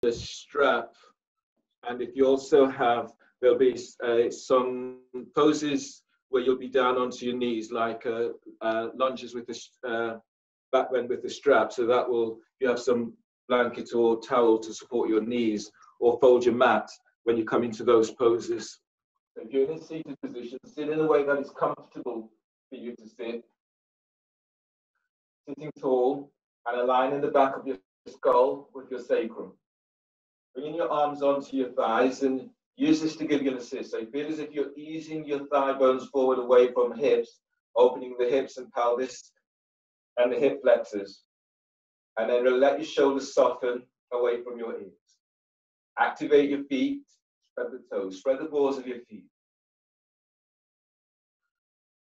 a strap. And if you also have, there'll be some poses where you'll be down onto your knees, like lunges with the back bend with the strap. So that will, you have some blanket or towel to support your knees, or fold your mat when you come into those poses. So if you're in a seated position, sit in a way that is comfortable for you to sit. Sitting tall and aligning the back of your skull with your sacrum. Bringing your arms onto your thighs and use this to give you an assist. So you feel as if you're easing your thigh bones forward away from hips, opening the hips and pelvis and the hip flexors. And then let your shoulders soften away from your ears. Activate your feet, spread the toes, spread the balls of your feet.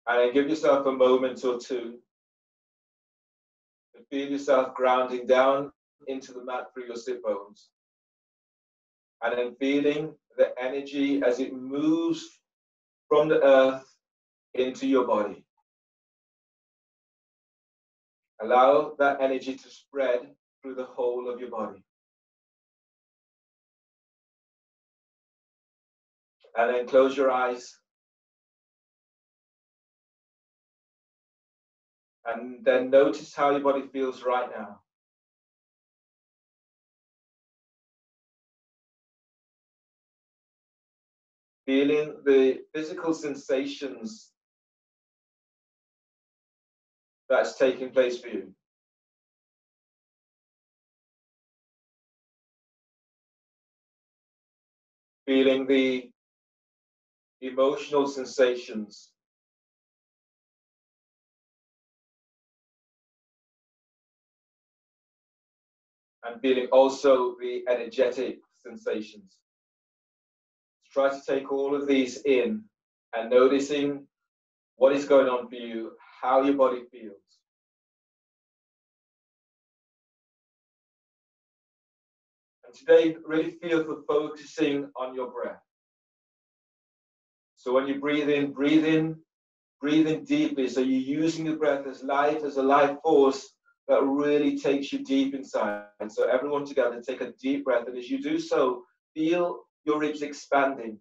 And then give yourself a moment or two to feel yourself grounding down into the mat through your sit bones. And then feeling the energy as it moves from the earth into your body. Allow that energy to spread through the whole of your body. And then close your eyes. And then notice how your body feels right now. Feeling the physical sensations that's taking place for you. Feeling the emotional sensations. And feeling also the energetic sensations. Try to take all of these in and noticing what is going on for you, how your body feels. And today, really feel for focusing on your breath. So when you breathe in deeply. So you're using your breath as a life force that really takes you deep inside. And so everyone together, take a deep breath. And as you do so, feel your ribs expanding.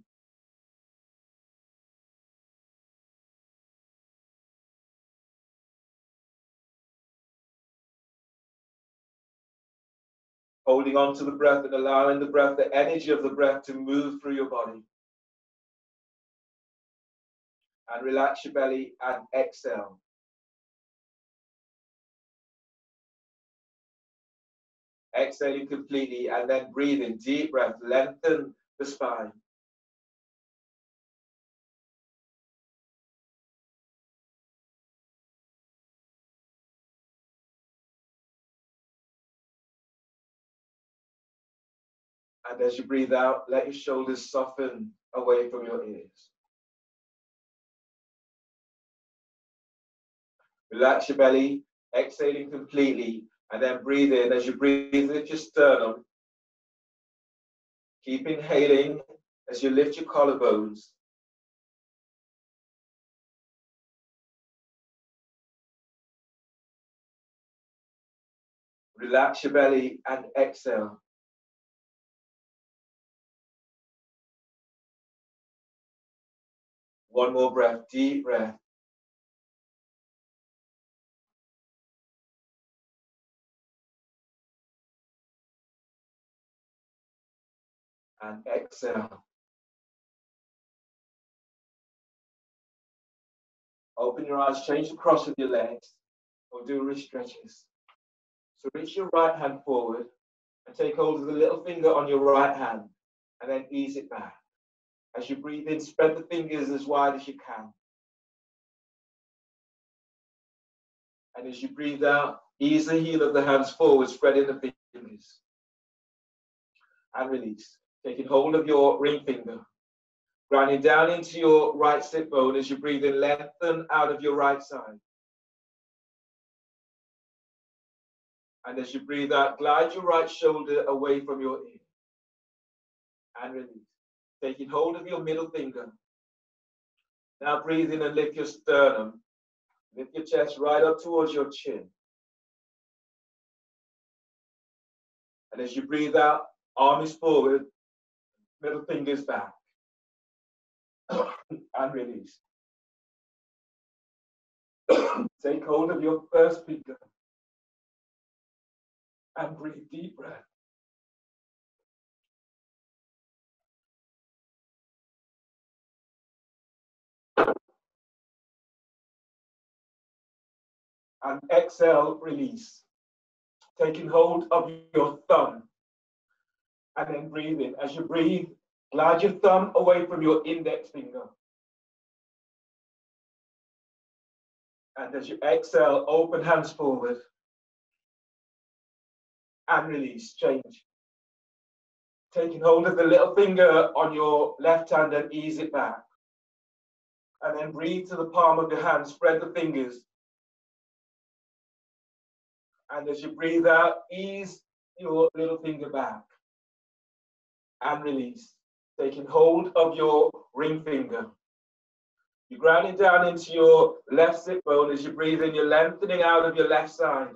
Holding on to the breath and allowing the breath, the energy of the breath to move through your body. And relax your belly and exhale. Exhaling completely and then breathe in, deep breath, lengthen the spine. And as you breathe out, let your shoulders soften away from your ears. Relax your belly, exhaling completely, and then breathe in. As you breathe, lift your sternum. Keep inhaling as you lift your collarbones. Relax your belly and exhale. One more breath, deep breath. And exhale. Open your eyes, change the cross of your legs, or do wrist stretches. So reach your right hand forward and take hold of the little finger on your right hand and then ease it back. As you breathe in, spread the fingers as wide as you can. And as you breathe out, ease the heel of the hands forward, spreading the fingers. And release. Taking hold of your ring finger. Grounding down into your right sit bone as you breathe in, lengthen out of your right side. And as you breathe out, glide your right shoulder away from your ear. And release. Taking hold of your middle finger. Now breathe in and lift your sternum. Lift your chest right up towards your chin. And as you breathe out, Arm is forward, middle fingers back, and release. Take hold of your first finger and breathe deep breath. And exhale, release. Taking hold of your thumb and then breathe in. As you breathe, glide your thumb away from your index finger. And as you exhale, open hands forward and release, change. Taking hold of the little finger on your left hand and ease it back. And then breathe to the palm of your hand, spread the fingers. And as you breathe out, ease your little finger back and release. Taking hold of your ring finger. You're grounding down into your left sit bone. As you breathe in, you're lengthening out of your left side.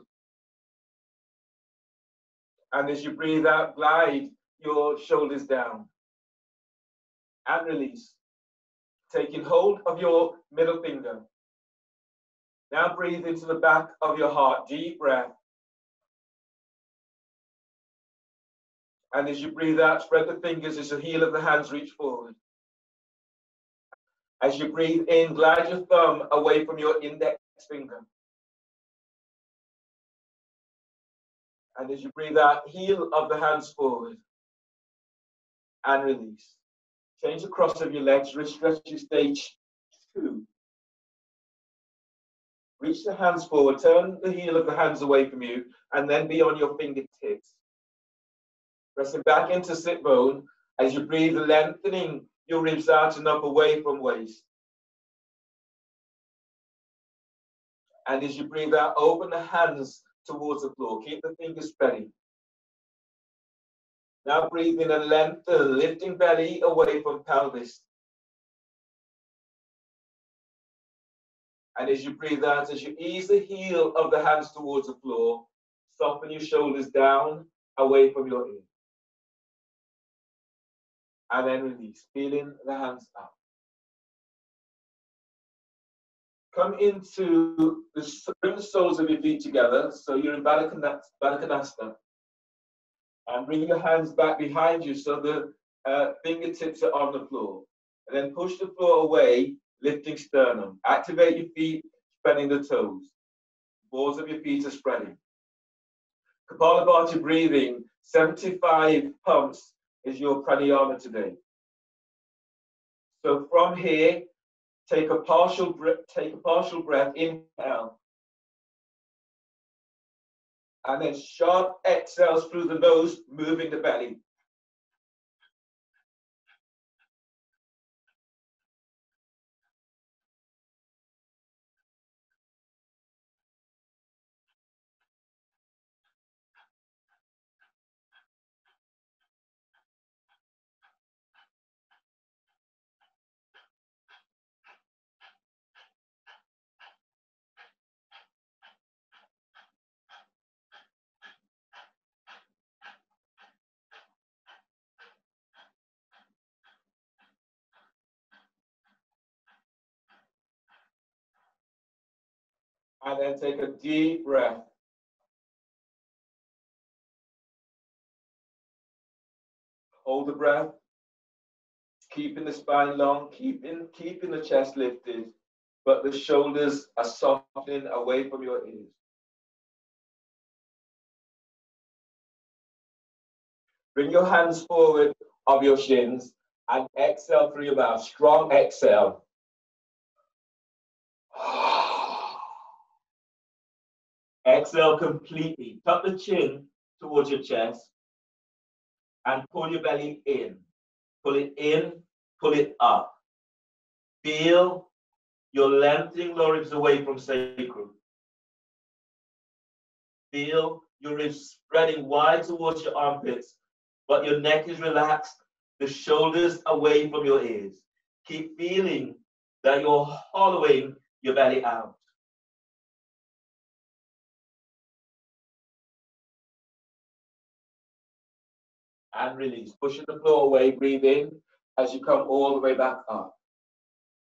And as you breathe out, glide your shoulders down and release. Taking hold of your middle finger. Now breathe into the back of your heart. Deep breath. And as you breathe out, spread the fingers as the heel of the hands reach forward. As you breathe in, glide your thumb away from your index finger. And as you breathe out, heel of the hands forward and release. Change the cross of your legs, wrist stretches, stage 2. Reach the hands forward, turn the heel of the hands away from you, and then be on your fingertips. Pressing back into sit bone as you breathe, lengthening your ribs out and up away from waist. And as you breathe out, open the hands towards the floor. Keep the fingers spreading. Now breathe in and lengthen, lifting belly away from pelvis. And as you breathe out, as you ease the heel of the hands towards the floor, soften your shoulders down, away from your ear. And then release, feeling the hands up. Come into bring the soles of your feet together, so you're in Baddha Konasana. And bring your hands back behind you so the fingertips are on the floor. And then push the floor away, lifting sternum. Activate your feet, spreading the toes. Balls of your feet are spreading. Kapalabhati breathing, 75 pumps is your pranayama today. So from here, take a partial breath, inhale. And then sharp exhales through the nose, moving the belly. And then take a deep breath. Hold the breath. Keeping the spine long, keeping the chest lifted, but the shoulders are softening away from your ears. Bring your hands forward of your shins and exhale through your mouth. Strong exhale. Exhale completely. Tuck the chin towards your chest and pull your belly in. Pull it in, pull it up. Feel your lengthening lower ribs away from sacrum. Feel your ribs spreading wide towards your armpits, but your neck is relaxed, the shoulders away from your ears. Keep feeling that you're hollowing your belly out. And release. Pushing the floor away, breathe in as you come all the way back up.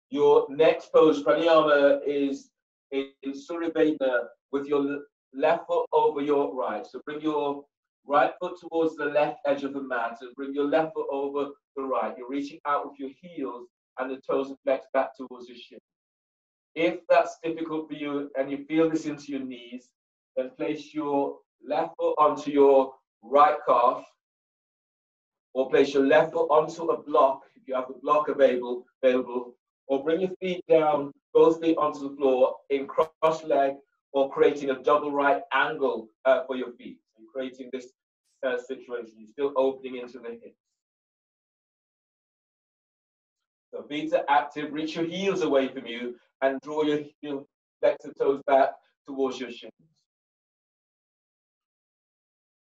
Your next pose, pranayama, is in Suryavena with your left foot over your right. So bring your right foot towards the left edge of the mat and bring your left foot over the right. You're reaching out with your heels and the toes are flexed back towards your shin. If that's difficult for you and you feel this into your knees, then place your left foot onto your right calf, or place your left foot onto a block if you have the block available, or bring your feet down, both feet onto the floor in cross leg, or creating a double right angle for your feet. So you're creating this situation. You're still opening into the hips. So feet are active. Reach your heels away from you and draw your flexor toes back towards your shins.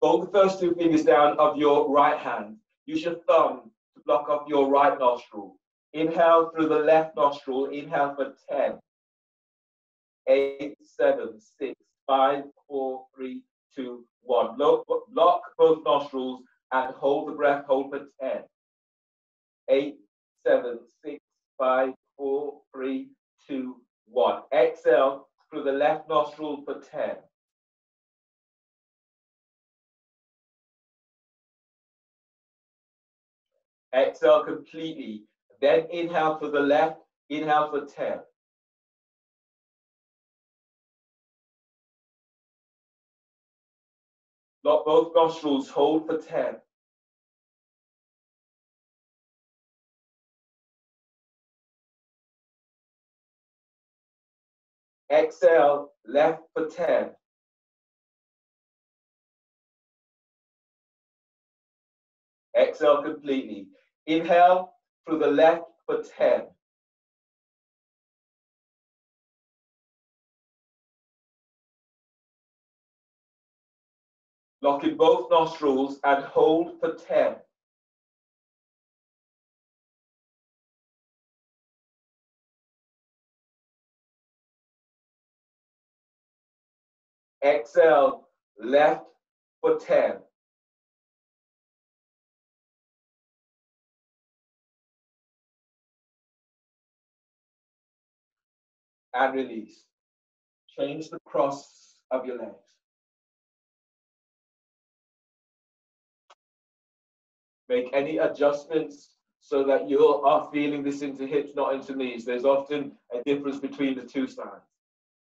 Fold the first two fingers down of your right hand. Use your thumb to block off your right nostril. Inhale through the left nostril. Inhale for 10, 8, 7, 6, 5, 4, 3, 2, 1. Block both nostrils and hold the breath. Hold for 10, 8, 7, 6, 5, 4, 3, 2, 1. Exhale through the left nostril for 10. Exhale completely. Then inhale for the left. Inhale for 10. Lock both nostrils. Hold for 10. Exhale, left for 10. Exhale completely. Inhale through the left for 10. Lock in both nostrils and hold for 10. Exhale, left for 10. And release. Change the cross of your legs. Make any adjustments so that you are feeling this into hips, not into knees. There's often a difference between the two sides.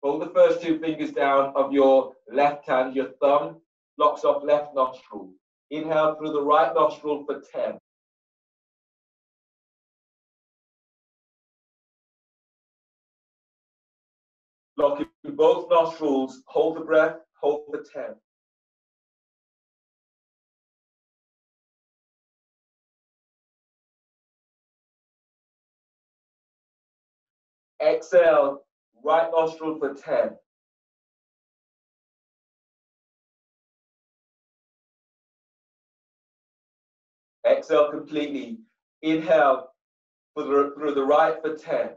Pull the first two fingers down of your left hand. Your thumb blocks off left nostril. Inhale through the right nostril for 10. Lock in both nostrils. Hold the breath. Hold for 10. Exhale, right nostril for 10. Exhale completely. Inhale through the right for 10.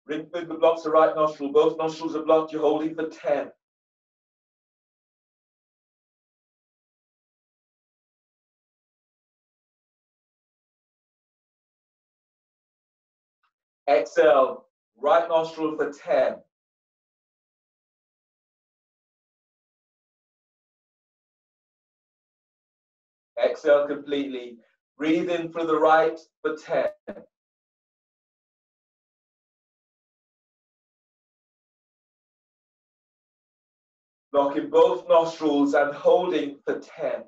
Ring finger blocks the right nostril. Both nostrils are blocked. You're holding for 10. Exhale, right nostril for 10. Exhale completely. Breathe in through the right for 10. Lock in both nostrils and holding for 10.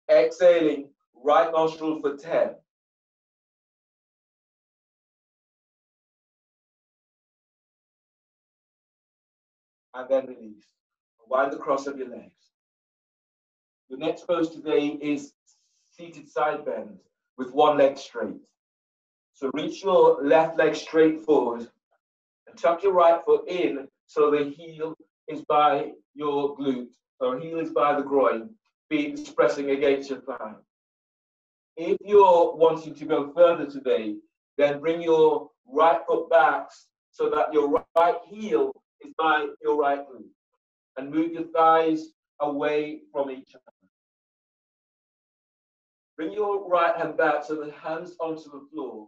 Exhaling, right nostril for 10. And then release. Wind the cross of your legs. The next pose today is seated side bend with one leg straight. So reach your left leg straight forward and tuck your right foot in so the heel is by your glute, or heel is by the groin. feet is pressing against your thigh. If you're wanting to go further today, then bring your right foot back so that your right heel is by your right glute, and move your thighs away from each other. Bring your right hand back so the hands onto the floor.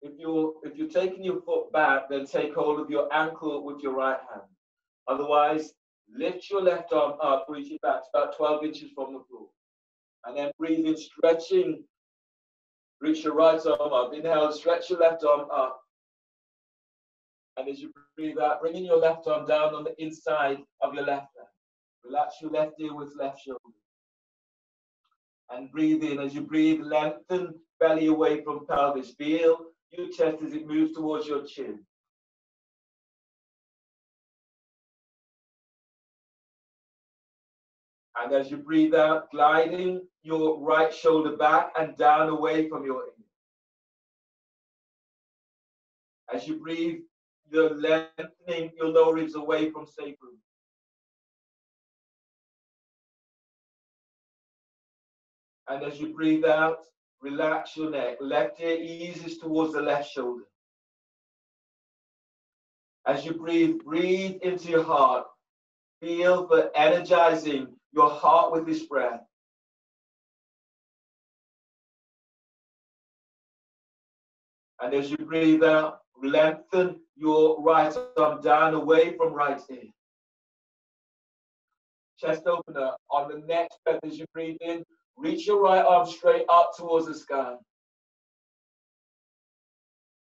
If you're taking your foot back, then take hold of your ankle with your right hand. Otherwise, lift your left arm up, reach it back about 12 inches from the floor. And then breathe in, stretching. Reach your right arm up. Inhale, stretch your left arm up. And as you breathe out, bringing your left arm down on the inside of your left hand. Relax your left ear with left shoulder. And breathe in. As you breathe, lengthen belly away from pelvis. Feel your chest as it moves towards your chin. And as you breathe out, gliding your right shoulder back and down away from your ear. As you breathe, you're lengthening your lower ribs away from sacrum. And as you breathe out, relax your neck. Left ear eases towards the left shoulder. As you breathe, breathe into your heart. Feel for energizing your heart with this breath. And as you breathe out, lengthen your right arm down away from right ear. Chest opener. On the next breath, as you breathe in, reach your right arm straight up towards the sky.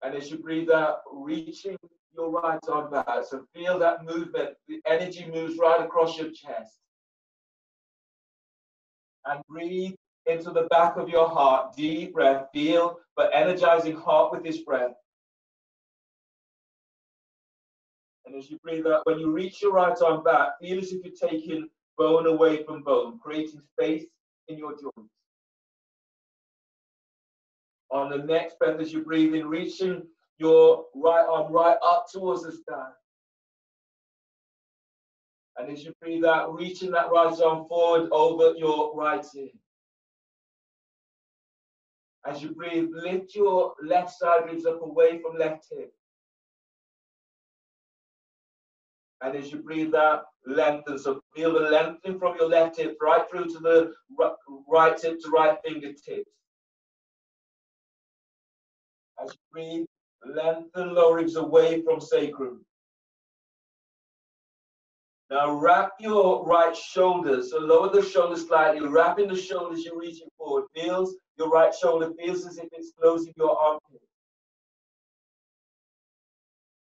And as you breathe out, reaching your right arm back. So feel that movement. The energy moves right across your chest. And breathe into the back of your heart. Deep breath. Feel for energizing heart with this breath. And as you breathe out, when you reach your right arm back, feel as if you're taking bone away from bone, creating space in your joints. On the next breath, as you breathe in, reaching your right arm right up towards the sky. And as you breathe out, reaching that right arm forward over your right ear. As you breathe, lift your left side ribs up away from left hip. And as you breathe out, lengthen. So feel the lengthening from your left hip right through to the right hip to right fingertips. As you breathe, lengthen lower ribs away from sacrum. Now wrap your right shoulders. So lower the shoulders slightly. Wrapping the shoulders, you're reaching forward. Feels your right shoulder feels as if it's closing your armpit.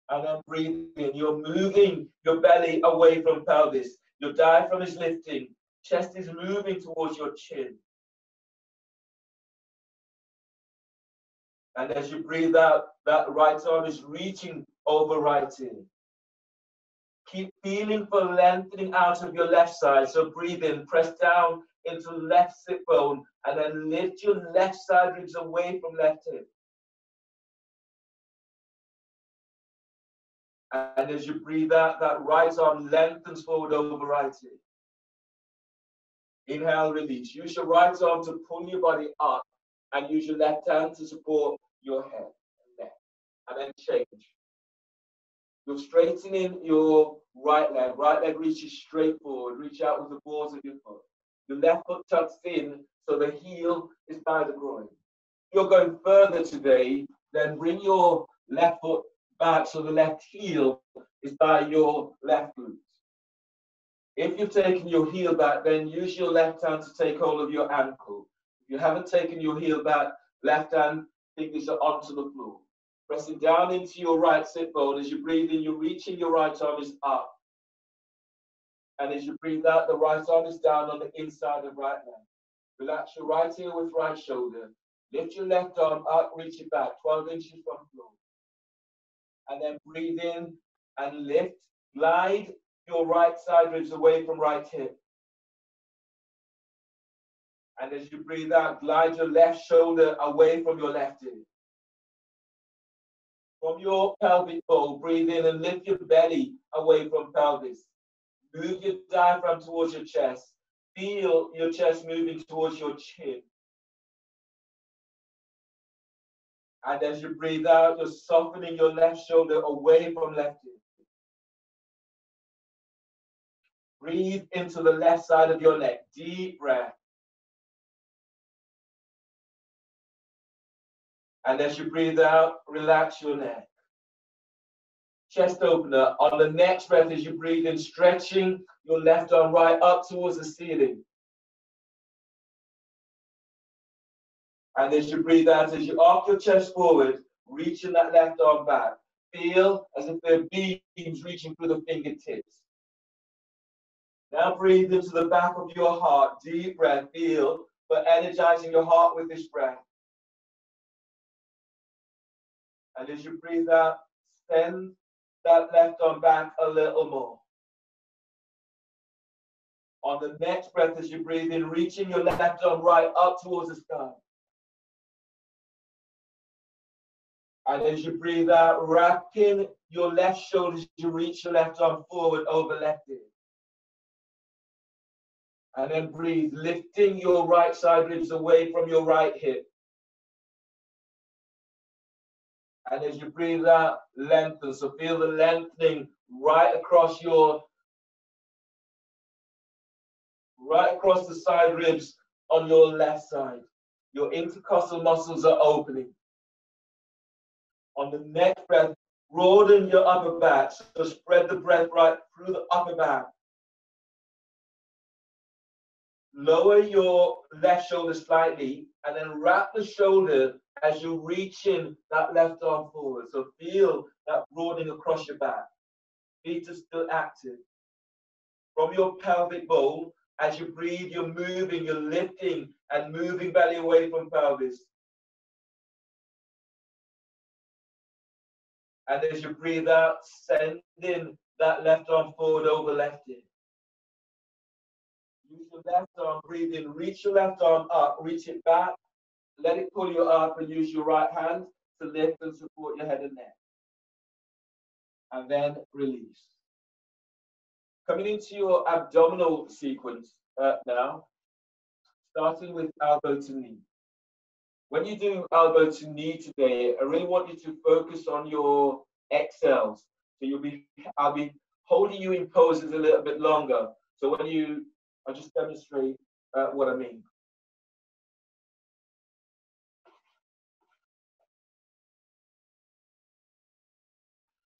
And then breathe in. You're moving your belly away from pelvis. Your diaphragm is lifting. Chest is moving towards your chin. And as you breathe out, that right arm is reaching over right ear. Keep feeling for lengthening out of your left side. So breathe in, press down into left sit bone, and then lift your left side ribs away from left hip. And as you breathe out, that right arm lengthens forward over right ear. Inhale, release. Use your right arm to pull your body up, and use your left hand to support your head and neck. And then change. You're straightening your right leg reaches straight forward, reach out with the balls of your foot. Your left foot tucks in, so the heel is by the groin. If you're going further today, then bring your left foot back so the left heel is by your left glute. If you've taken your heel back, then use your left hand to take hold of your ankle. If you haven't taken your heel back, left hand fingers are onto the floor. Pressing down into your right sit bone. As you breathe in, you're reaching your right arm is up. And as you breathe out, the right arm is down on the inside of right leg. Relax your right ear with right shoulder. Lift your left arm up, reach it back, 12 inches from the floor. And then breathe in and lift. Glide your right side ribs away from right hip. And as you breathe out, glide your left shoulder away from your left ear. From your pelvic bowl, breathe in and lift your belly away from pelvis. Move your diaphragm towards your chest. Feel your chest moving towards your chin. And as you breathe out, you're softening your left shoulder away from left ear. Breathe into the left side of your neck. Deep breath. And as you breathe out, relax your neck. Chest opener. On the next breath, as you breathe in, stretching your left arm right up towards the ceiling. And as you breathe out, as you arc your chest forward, reaching that left arm back. Feel as if there are beams reaching through the fingertips. Now breathe into the back of your heart. Deep breath. Feel, but energizing your heart with this breath. And as you breathe out, send that left arm back a little more. On the next breath, as you breathe in, reaching your left arm right up towards the sky. And as you breathe out, wrapping your left shoulder as you reach your left arm forward over left ear. And then breathe, lifting your right side ribs away from your right hip. And as you breathe out, lengthen. So feel the lengthening right across the side ribs on your left side. Your intercostal muscles are opening. On the next breath, broaden your upper back. So spread the breath right through the upper back. Lower your left shoulder slightly and then wrap the shoulder as you reach in that left arm forward. So feel that broadening across your back. Feet are still active. From your pelvic bowl, as you breathe, you're moving, you're lifting and moving belly away from pelvis. And as you breathe out, sending that left arm forward over left ear. Use your left arm, breathe in, reach your left arm up, reach it back, let it pull you up, and use your right hand to lift and support your head and neck. And then release. Coming into your abdominal sequence now, starting with elbow to knee. When you do elbow to knee today, I really want you to focus on your exhales. So I'll be holding you in poses a little bit longer. So I'll just demonstrate what I mean.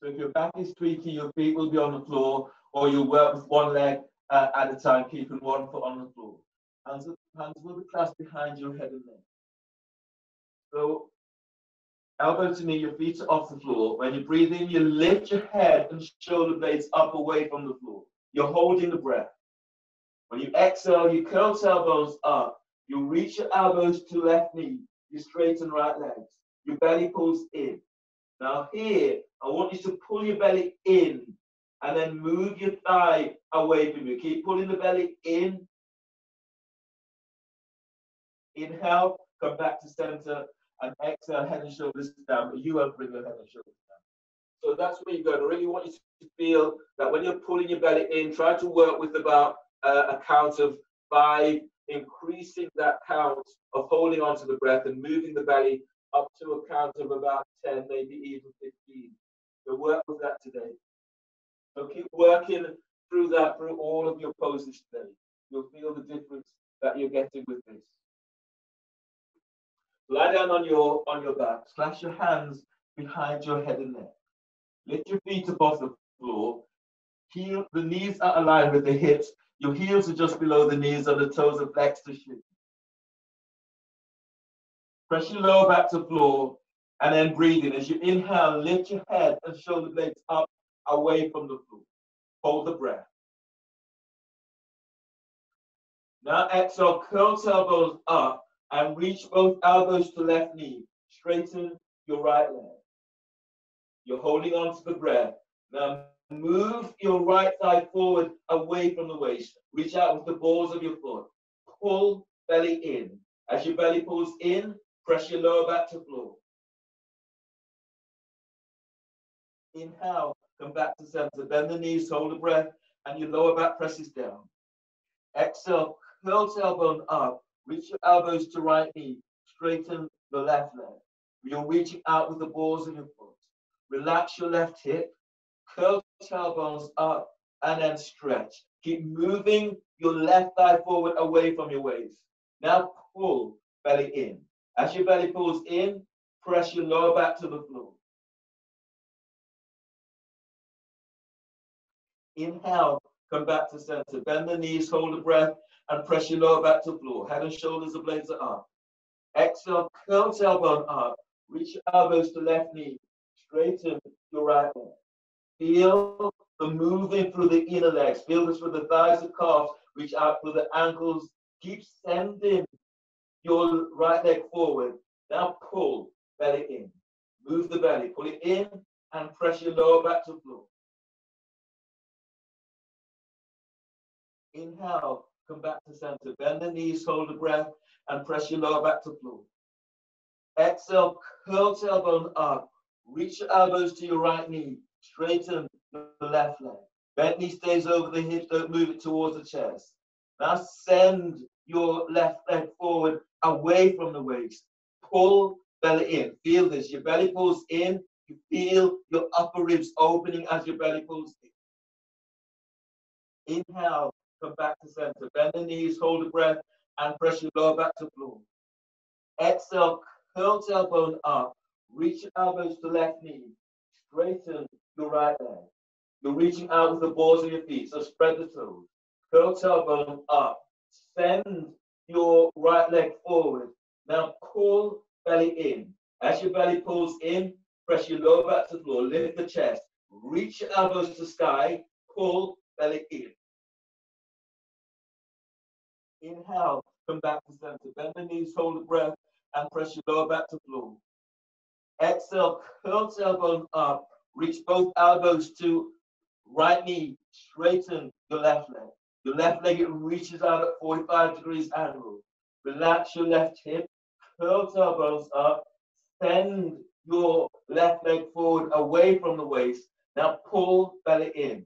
So if your back is tweaky, your feet will be on the floor, or you'll work with one leg at a time, keeping one foot on the floor. Hands will be clasped behind your head and neck. So elbow to knee, your feet are off the floor. When you breathe in, you lift your head and shoulder blades up away from the floor. You're holding the breath. When you exhale, you curl elbows up. You reach your elbows to left knee. You straighten right legs. Your belly pulls in. Now here, I want you to pull your belly in and then move your thigh away from you. Keep pulling the belly in. Inhale, come back to center, and exhale, head and shoulders down, but you won't bring your head and shoulders down. So that's where you go. I really want you to feel that when you're pulling your belly in, try to work with about a count of 5, increasing that count of holding on to the breath and moving the belly up to a count of about 10, maybe even 15. So work with that today. So keep working through that, through all of your poses today. You'll feel the difference that you're getting with this. Lie down on your back. Slash your hands behind your head and neck. Lift your feet above the floor. The knees are aligned with the hips. Your heels are just below the knees and the toes are flexed to shin. Press your lower back to floor and then breathe in. As you inhale, lift your head and shoulder blades up away from the floor. Hold the breath. Now exhale, curl elbows up and reach both elbows to left knee. Straighten your right leg. You're holding on to the breath. Now move your right thigh forward away from the waist. Reach out with the balls of your foot. Pull belly in. As your belly pulls in, press your lower back to floor. Inhale, come back to center. Bend the knees, hold the breath, and your lower back presses down. Exhale, curl tailbone up. Reach your elbows to right knee. Straighten the left leg. You're reaching out with the balls of your foot. Relax your left hip. Curl tailbones up and then stretch. Keep moving your left thigh forward away from your waist. Now pull belly in. As your belly pulls in, press your lower back to the floor. Inhale, come back to center. Bend the knees, hold the breath, and press your lower back to the floor. Head and shoulders, the blades are up. Exhale, curl tailbone up. Reach your elbows to left knee. Straighten your right leg. Feel the moving through the inner legs. Feel this with the thighs and calves. Reach out through the ankles. Keep sending your right leg forward. Now pull belly in. Move the belly. Pull it in and press your lower back to the floor. Inhale, come back to center. Bend the knees, hold the breath, and press your lower back to the floor. Exhale, curl tailbone up. Reach your elbows to your right knee. Straighten the left leg. Bent knee stays over the hips. Don't move it towards the chest. Now send your left leg forward away from the waist. Pull belly in. Feel this. Your belly pulls in. You feel your upper ribs opening as your belly pulls in. Inhale, come back to center. Bend the knees, hold the breath, and press your lower back to the floor. Exhale, curl tailbone up. Reach your elbows to left knee. Straighten your right leg. You're reaching out with the balls of your feet, so spread the toes. Curl tailbone up. Send your right leg forward. Now pull belly in. As your belly pulls in, press your lower back to the floor. Lift the chest. Reach your elbows to sky. Pull belly in. Inhale, come back to center. Bend the knees, hold the breath, and press your lower back to the floor. Exhale, curl tailbone up. Reach both elbows to right knee. Straighten your left leg. Your left leg, it reaches out at 45 degrees angle. Relax your left hip. Curl tailbones up. Send your left leg forward away from the waist. Now pull belly in.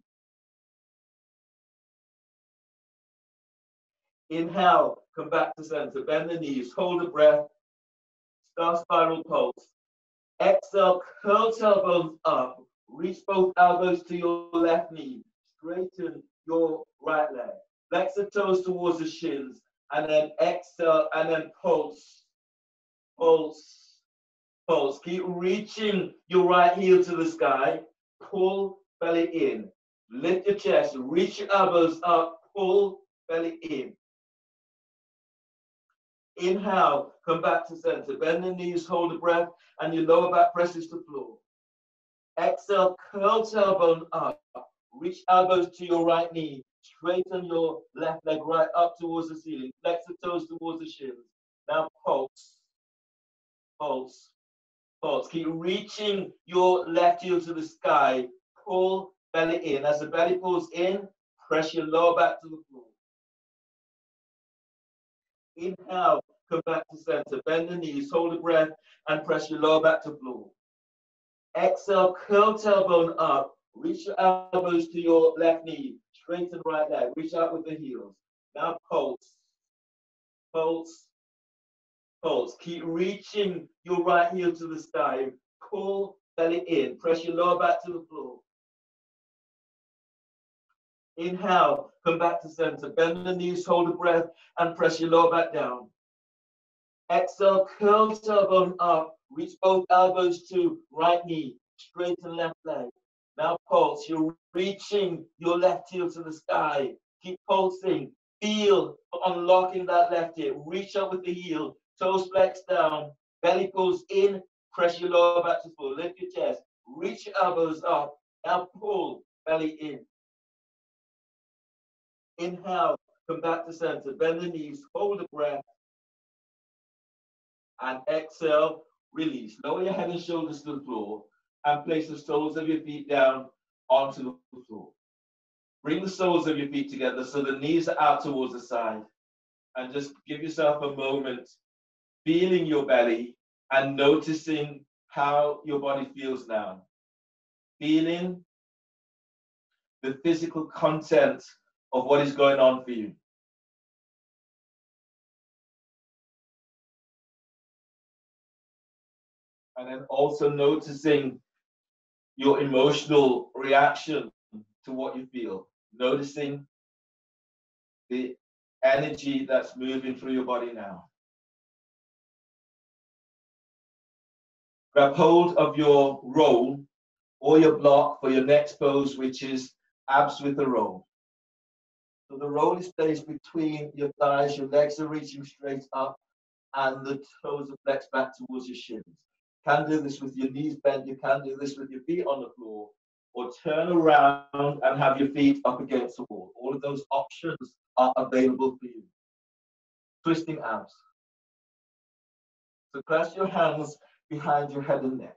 Inhale, come back to center. Bend the knees, hold the breath. Start spiral pulse. Exhale, curl tailbones up. Reach both elbows to your left knee. Straighten your right leg. Flex the toes towards the shins. And then exhale, and then pulse. Pulse. Pulse. Keep reaching your right heel to the sky. Pull belly in. Lift your chest. Reach your elbows up. Pull belly in. Inhale, come back to center. Bend the knees, hold the breath, and your lower back presses to the floor. Exhale, curl tailbone up. Reach elbows to your right knee. Straighten your left leg right up towards the ceiling. Flex the toes towards the shins. Now pulse. Pulse. Pulse. Keep reaching your left heel to the sky. Pull belly in. As the belly pulls in, press your lower back to the floor. Inhale, come back to center. Bend the knees, hold the breath, and press your lower back to the floor. Exhale, curl tailbone up. Reach your elbows to your left knee. Straighten right leg. Reach out with the heels. Now pulse. Pulse. Pulse. Keep reaching your right heel to the sky. Pull belly in. Press your lower back to the floor. Inhale, come back to center. Bend the knees, hold the breath, and press your lower back down. Exhale, curl tailbone up. Reach both elbows to right knee. Straighten left leg. Now pulse. You're reaching your left heel to the sky. Keep pulsing. Feel unlocking that left hip. Reach up with the heel. Toes flex down. Belly pulls in. Press your lower back to full. Lift your chest. Reach your elbows up. Now pull belly in. Inhale, come back to center. Bend the knees, hold the breath. And exhale, release. Lower your head and shoulders to the floor and place the soles of your feet down onto the floor. Bring the soles of your feet together so the knees are out towards the side. And just give yourself a moment, feeling your belly and noticing how your body feels now. Feeling the physical content of what is going on for you. And then also noticing your emotional reaction to what you feel. Noticing the energy that's moving through your body now. Grab hold of your roll or your block for your next pose, which is abs with a roll. So the roll is placed between your thighs, your legs are reaching straight up, and the toes are flexed back towards your shins. You can do this with your knees bent, you can do this with your feet on the floor, or turn around and have your feet up against the wall. All of those options are available for you. Twisting abs. So clasp your hands behind your head and neck.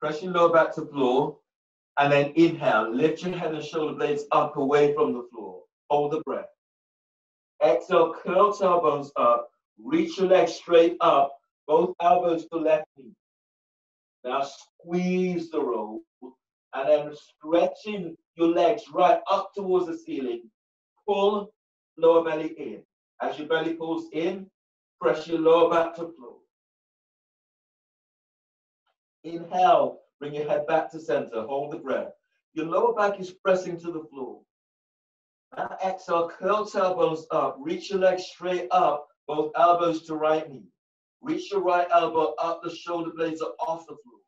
Press your lower back to floor, and then inhale. Lift your head and shoulder blades up away from the floor. Hold the breath. Exhale, curl tailbones up. Reach your legs straight up, both elbows to left knee. Now squeeze the roll, and then stretching your legs right up towards the ceiling. Pull lower belly in. As your belly pulls in, press your lower back to floor. Inhale, bring your head back to center. Hold the breath. Your lower back is pressing to the floor. Now exhale, curl tailbones up. Reach your legs straight up, both elbows to right knee. Reach your right elbow up, the shoulder blades are off the floor.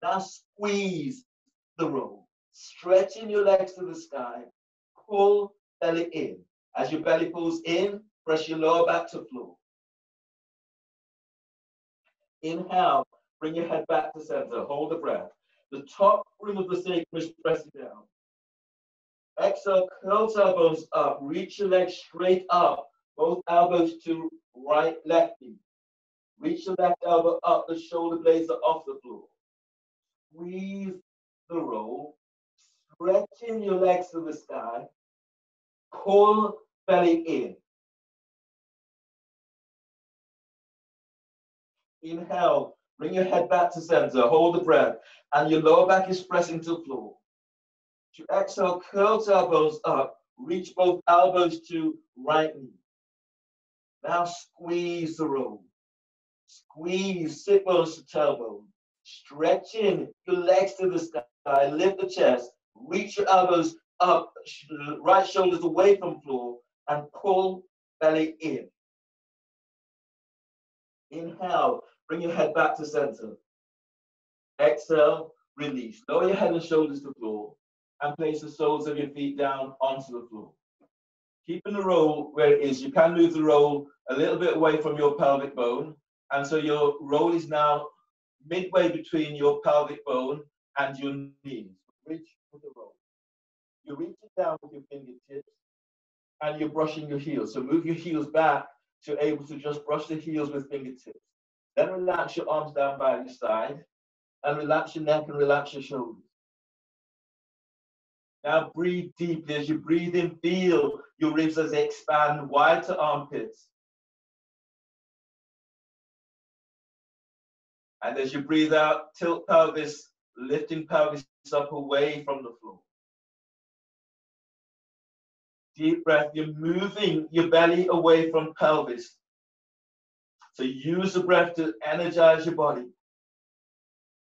Now squeeze the roll. Stretching your legs to the sky. Pull belly in. As your belly pulls in, press your lower back to floor. Inhale, bring your head back to center. Hold the breath. The top rim of the sacrum is pressing down. Exhale, curl tailbones up. Reach your legs straight up. Both elbows to right, left knee. Reach the left elbow up. The shoulder blades are off the floor. Squeeze the roll. Stretching your legs to the sky. Pull belly in. Inhale, bring your head back to center. Hold the breath. And your lower back is pressing to the floor. To exhale, curl tailbones up. Reach both elbows to right knee. Now squeeze the roll. Squeeze sit bones to tailbone. Stretching your legs to the sky. Lift the chest. Reach your elbows up. Right shoulders away from floor. And pull belly in. Inhale, bring your head back to center. Exhale, release. Lower your head and shoulders to the floor. And place the soles of your feet down onto the floor. Keeping the roll where it is. You can move the roll a little bit away from your pelvic bone. And so your roll is now midway between your pelvic bone and your knees. Reach with the roll. You reach it down with your fingertips and you're brushing your heels. So move your heels back to able to just brush the heels with fingertips. Then relax your arms down by your side and relax your neck and relax your shoulders. Now breathe deeply. As you breathe in, feel your ribs as they expand wide to armpits. And as you breathe out, tilt pelvis, lifting pelvis up away from the floor. Deep breath, you're moving your belly away from pelvis. So use the breath to energize your body.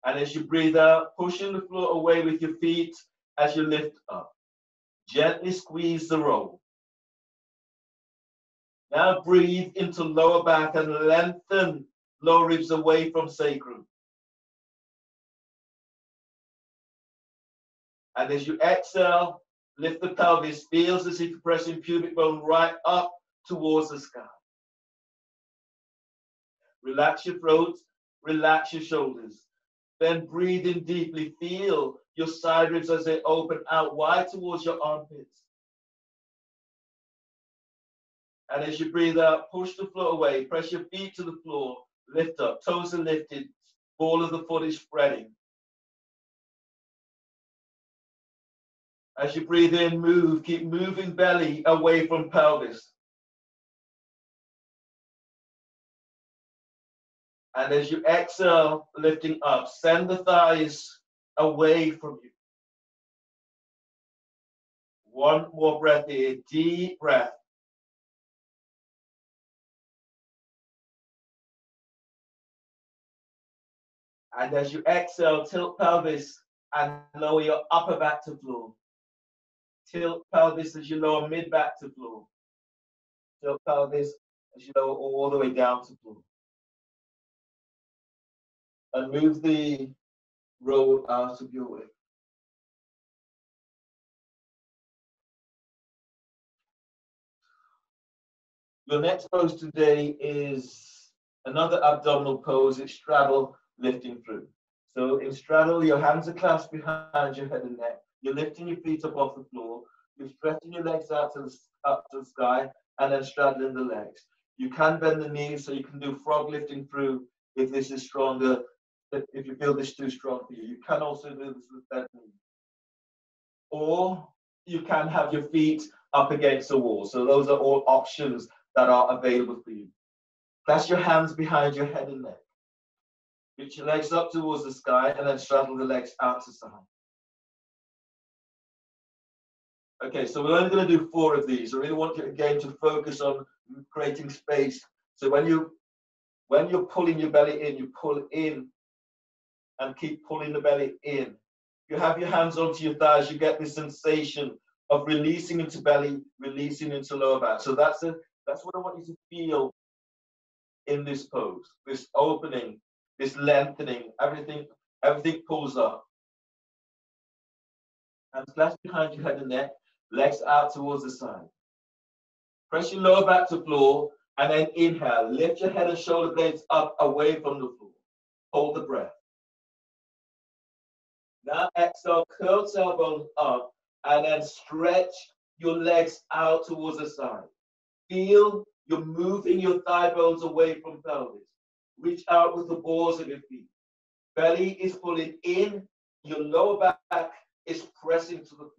And as you breathe out, pushing the floor away with your feet as you lift up. Gently squeeze the roll. Now breathe into lower back and lengthen lower ribs away from sacrum. And as you exhale, lift the pelvis. Feels as if you're pressing pubic bone right up towards the sky. Relax your throat, relax your shoulders. Then breathe in deeply. Feel your side ribs as they open out wide towards your armpits. And as you breathe out, push the floor away. Press your feet to the floor. Lift up. Toes are lifted. Ball of the foot is spreading. As you breathe in, move. Keep moving belly away from pelvis. And as you exhale, lifting up, send the thighs away from you. One more breath here. Deep breath. And as you exhale, tilt pelvis and lower your upper back to floor. Tilt pelvis as you lower mid back to floor. Tilt pelvis as you lower all the way down to floor. And move the roll out of your way. Your next pose today is another abdominal pose. It's straddle, lifting through. So in straddle, your hands are clasped behind your head and neck. You're lifting your feet up off the floor. You're stretching your legs out up to the sky and then straddling the legs. You can bend the knees, so you can do frog lifting through if this is stronger. If you feel this is too strong for you, you can also do this with bent knees. Or you can have your feet up against the wall. So those are all options that are available for you. Clasp your hands behind your head and neck. Reach your legs up towards the sky and then straddle the legs out to side. Okay, so we're only going to do 4 of these. I really want you again to focus on creating space. So when you're pulling your belly in, you pull in and keep pulling the belly in. You have your hands onto your thighs, you get this sensation of releasing into belly, releasing into lower back. So that's what I want you to feel in this pose. This opening, this lengthening, everything pulls up. Hands clasped behind your head and neck, legs out towards the side. Press your lower back to floor and then inhale. Lift your head and shoulder blades up away from the floor. Hold the breath. Now exhale, curl tailbone up and then stretch your legs out towards the side. Feel you're moving your thigh bones away from pelvis. Reach out with the balls of your feet. Belly is pulling in, your lower back is pressing to the floor.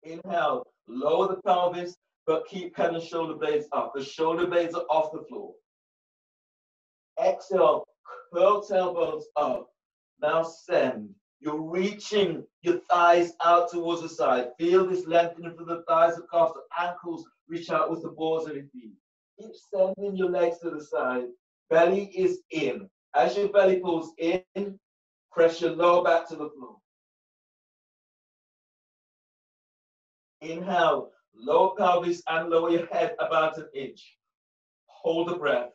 Inhale, lower the pelvis, but keep head and shoulder blades up. The shoulder blades are off the floor. Exhale, curl tailbones up. Now send. You're reaching your thighs out towards the side. Feel this lengthening through the thighs, the calves, the ankles. Reach out with the balls of your feet. Keep sending your legs to the side. Belly is in. As your belly pulls in, press your lower back to the floor. Inhale, lower pelvis and lower your head about an inch. Hold the breath.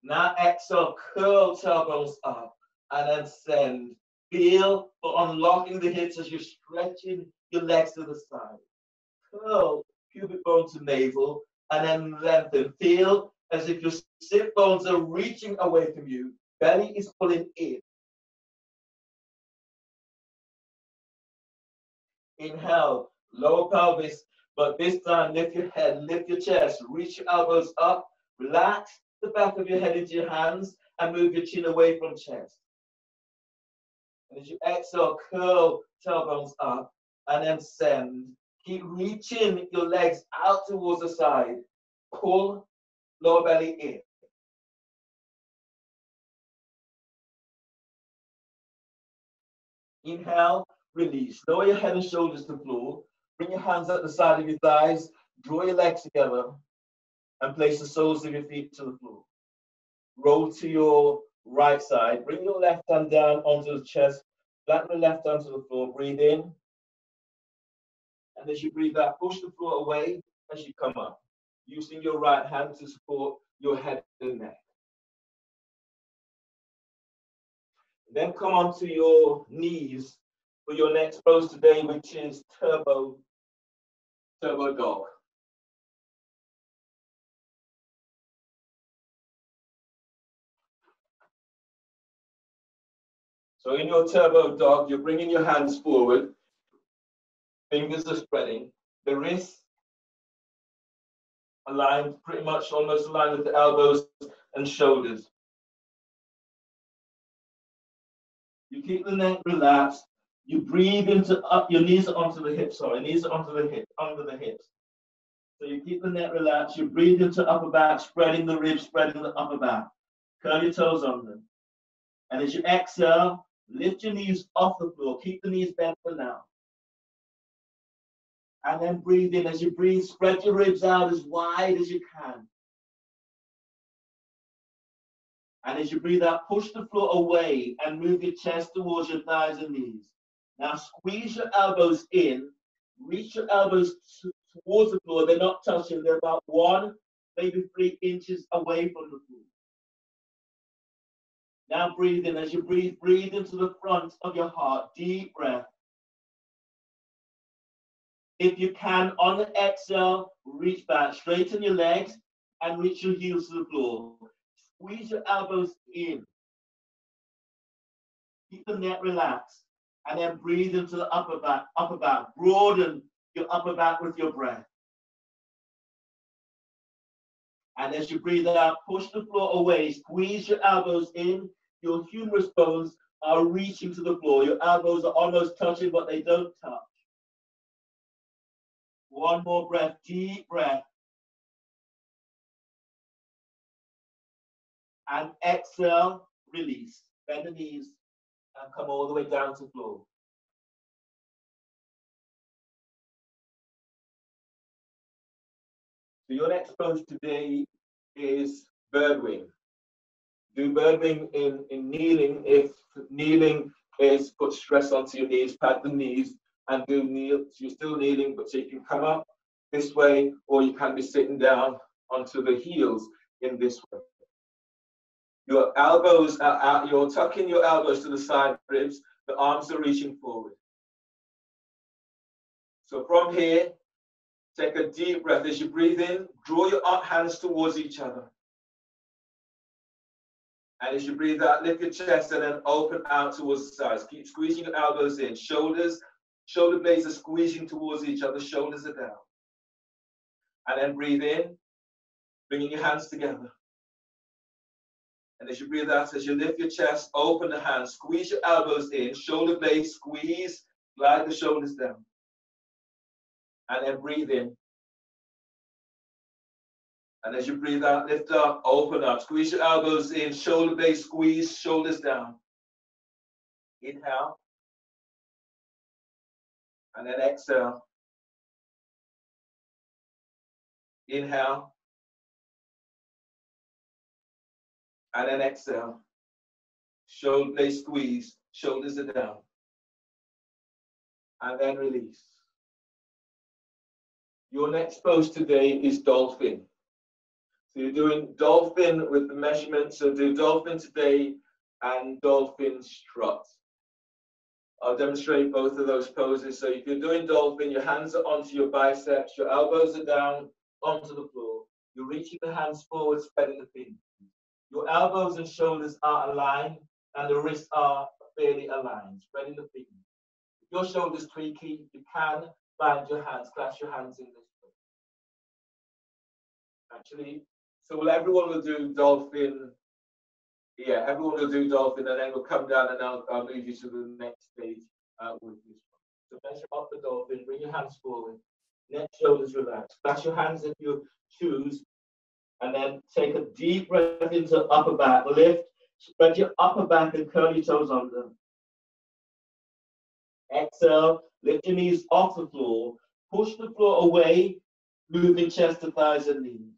Now exhale, curl tailbones up and then send. Feel for unlocking the hips as you're stretching your legs to the side. Curl pubic bone to navel and then lengthen. Feel as if your sit bones are reaching away from you. Belly is pulling in. Inhale, lower pelvis, but this time lift your head, lift your chest, reach your elbows up, relax the back of your head into your hands and move your chin away from chest. And as you exhale, curl tailbones up and then send. Keep reaching your legs out towards the side. Pull lower belly in. Inhale, release. Lower your head and shoulders to the floor. Bring your hands at the side of your thighs. Draw your legs together and place the soles of your feet to the floor. Roll to your right side. Bring your left hand down onto the chest. Flatten the left hand to the floor. Breathe in. And as you breathe out, push the floor away as you come up, using your right hand to support your head and neck. Then come onto your knees for your next pose today, which is turbo dog. So in your turbo dog, you're bringing your hands forward, fingers are spreading, the wrists aligned, pretty much almost aligned with the elbows and shoulders. You keep the neck relaxed. You breathe into up, your knees are onto the hips, knees are onto the hip, under the hips. So you keep the neck relaxed, you breathe into upper back, spreading the ribs, spreading the upper back. Curl your toes under. And as you exhale, lift your knees off the floor. Keep the knees bent for now. And then breathe in. As you breathe, spread your ribs out as wide as you can. And as you breathe out, push the floor away and move your chest towards your thighs and knees. Now squeeze your elbows in. Reach your elbows towards the floor. They're not touching. They're about 1, maybe 3 inches away from the floor. Now breathe in. As you breathe, breathe into the front of your heart. Deep breath. If you can, on the exhale, reach back. Straighten your legs and reach your heels to the floor. Squeeze your elbows in. Keep the neck relaxed. And then breathe into the upper back, upper back. Broaden your upper back with your breath. And as you breathe out, push the floor away. Squeeze your elbows in. Your humerus bones are reaching to the floor. Your elbows are almost touching, but they don't touch. One more breath, deep breath. And exhale, release. Bend the knees and come all the way down to the floor. So your next pose today is bird wing. Do bird wing in kneeling. If kneeling is put stress onto your knees, pad the knees and do kneel. So you're still kneeling, but so you can come up this way, or you can be sitting down onto the heels in this way. Your elbows are out, you're tucking your elbows to the side ribs, the arms are reaching forward. So from here, take a deep breath. As you breathe in, draw your hands towards each other. And as you breathe out, lift your chest and then open out towards the sides. Keep squeezing your elbows in. Shoulder blades are squeezing towards each other, shoulders are down. And then breathe in, bringing your hands together. And as you breathe out, as you lift your chest, open the hands, squeeze your elbows in, shoulder blades squeeze, glide the shoulders down. And then breathe in. And as you breathe out, lift up, open up, squeeze your elbows in, shoulder blades squeeze, shoulders down. Inhale. And then exhale. Inhale. And then exhale. Shoulder blades squeeze, shoulders are down. And then release. Your next pose today is dolphin. So you're doing dolphin with the measurements. So do dolphin today and dolphin strut. I'll demonstrate both of those poses. So if you're doing dolphin, your hands are onto your biceps, your elbows are down onto the floor. You're reaching the hands forward, spreading the feet. Your elbows and shoulders are aligned and the wrists are fairly aligned, spreading the feet. If your shoulders tweaky, you can bind your hands, clasp your hands in this way. Actually, so everyone will do dolphin. Yeah, everyone will do dolphin, and then we'll come down and I'll move you to the next stage with this one. So measure up the dolphin, bring your hands forward, neck, shoulders relaxed. Clasp your hands if you choose, and then take a deep breath into upper back. Lift, spread your upper back and curl your toes under. Exhale, lift your knees off the floor, push the floor away, moving chest to thighs and knees.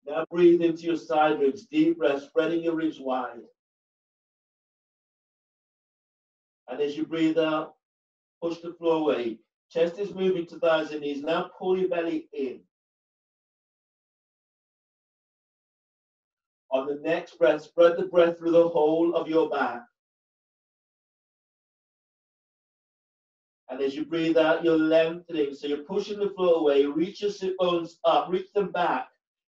Now breathe into your side ribs, deep breath, spreading your ribs wide. And as you breathe out, push the floor away. Chest is moving to thighs and knees. Now pull your belly in. On the next breath, spread the breath through the whole of your back. And as you breathe out, you're lengthening. So you're pushing the floor away. Reach your sit bones up, reach them back.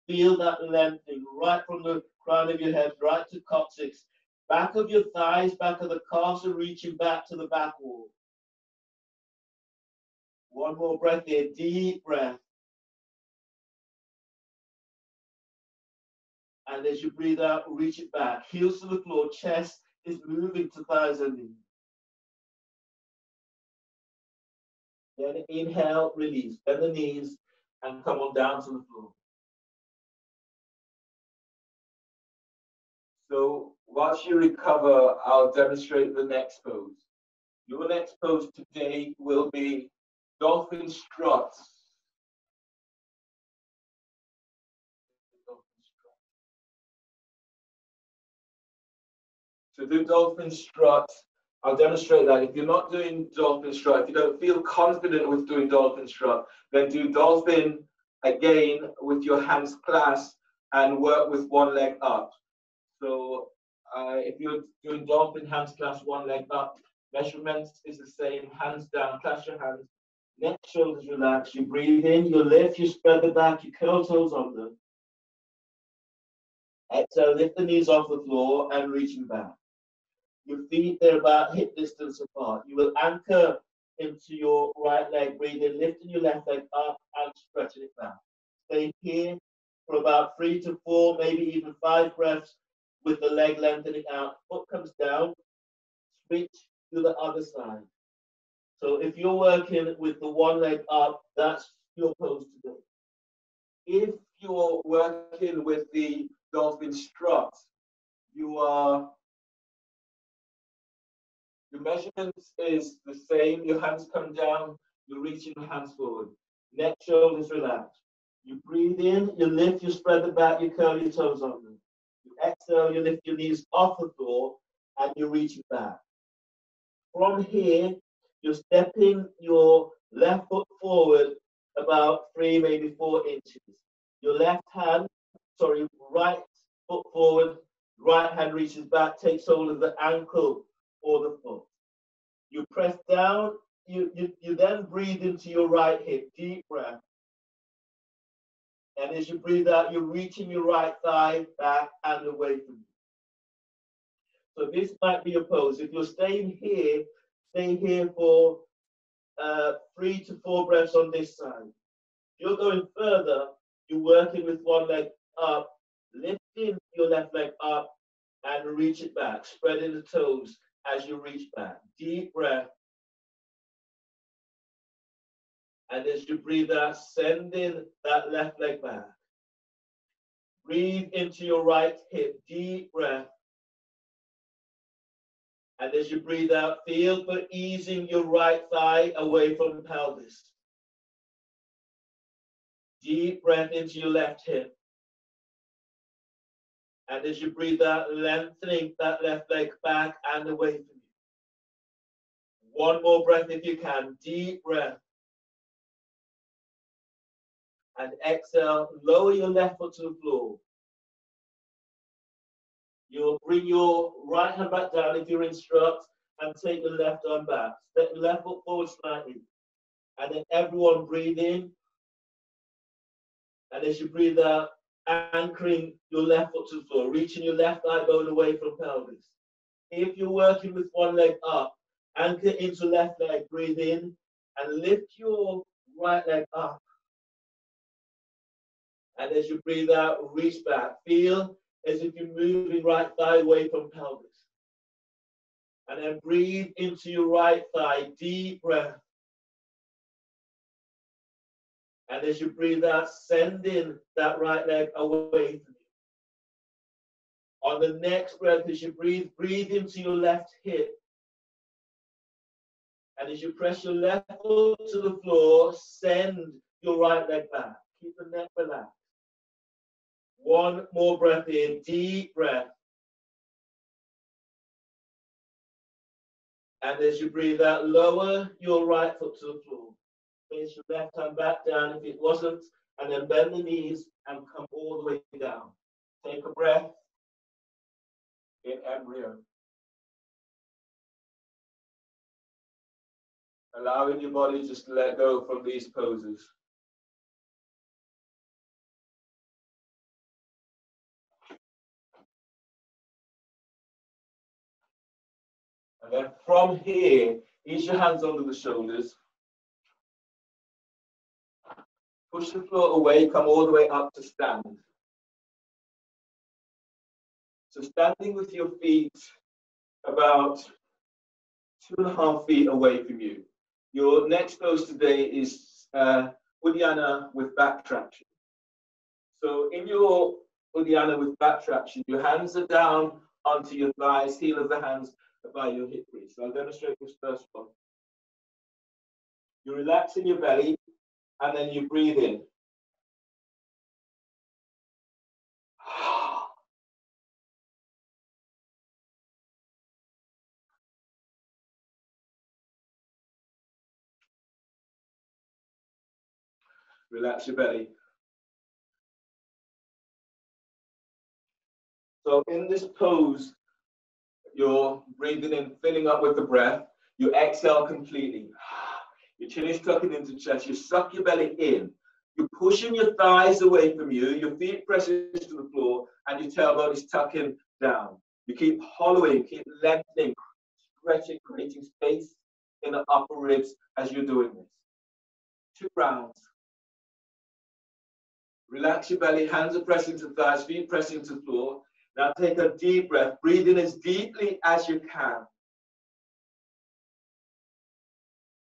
Feel that lengthening right from the crown of your head, right to coccyx. Back of your thighs, back of the calves are reaching back to the back wall. One more breath here, deep breath. And as you breathe out, reach it back. Heels to the floor, chest is moving to thighs and knees. Then inhale, release. Bend the knees and come on down to the floor. So whilst you recover, I'll demonstrate the next pose. Your next pose today will be dolphin strut. To do dolphin strut, I'll demonstrate that. If you're not doing dolphin strut, if you don't feel confident with doing dolphin strut, then do dolphin again with your hands clasped and work with one leg up. So if you're doing dolphin, hands clasped, one leg up, measurements is the same, hands down, clasp your hands, neck, shoulders relax, you breathe in, you lift, you spread the back, you curl toes under. Exhale, lift the knees off the floor and reaching back. Your feet, they're about hip distance apart. You will anchor into your right leg, breathe in, lifting your left leg up and stretching it back. Stay here for about 3 to 4, maybe even 5 breaths with the leg lengthening out. Foot comes down, switch to the other side. So if you're working with the one leg up, that's your pose today. If you're working with the dolphin strut, your measurements is the same. Your hands come down, you're reaching your hands forward. Neck, shoulders relaxed. You breathe in, you lift, you spread the back, you curl your toes under. You exhale, you lift your knees off the floor, and you reach it back. From here, you're stepping your left foot forward about 3, maybe 4 inches. Your right foot forward, right hand reaches back, takes hold of the ankle or the foot. You press down, you then breathe into your right hip, deep breath. And as you breathe out, you're reaching your right thigh back and away from you. So this might be your pose. If you're staying here, stay here for 3 to 4 breaths on this side. If you're going further, you're working with one leg up, lifting your left leg up and reach it back, spreading the toes as you reach back. Deep breath. And as you breathe out, sending that left leg back. Breathe into your right hip, deep breath. And as you breathe out, feel for easing your right thigh away from the pelvis. Deep breath into your left hip. And as you breathe out, lengthening that left leg back and away from you. One more breath if you can. Deep breath. And exhale, lower your left foot to the floor. You'll bring your right hand back down if you're in strut and take the left arm back. Step the left foot forward slightly. And then everyone breathe in. And as you breathe out, anchoring your left foot to the floor, reaching your left thigh bone away from pelvis. If you're working with one leg up, anchor into left leg, breathe in, and lift your right leg up. And as you breathe out, reach back. Feel as if you're moving right thigh away from pelvis. And then breathe into your right thigh, deep breath. And as you breathe out, sending that right leg away from you. On the next breath, as you breathe, breathe into your left hip. And as you press your left foot to the floor, send your right leg back. Keep the neck relaxed. One more breath in, deep breath. And as you breathe out, lower your right foot to the floor. Place your left hand back down if it wasn't, and then bend the knees and come all the way down. Take a breath in embryo. Allowing your body just to let go from these poses. And then from here, ease your hands under the shoulders. Push the floor away, come all the way up to stand. So standing with your feet about 2.5 feet away from you. Your next pose today is Uddiyana with back traction. So in your Uddiyana with back traction, your hands are down onto your thighs, heel of the hands, by your hip crease. So I'll demonstrate this first one. You relax in your belly, and then you breathe in. Relax your belly. So in this pose, you're breathing in, filling up with the breath. You exhale completely. Your chin is tucking into chest. You suck your belly in. You're pushing your thighs away from you. Your feet pressing to the floor, and your tailbone is tucking down. You keep hollowing, keep lengthening, stretching, creating space in the upper ribs as you're doing this. 2 rounds. Relax your belly, hands are pressing to thighs, feet pressing to floor. Now take a deep breath, breathe in as deeply as you can.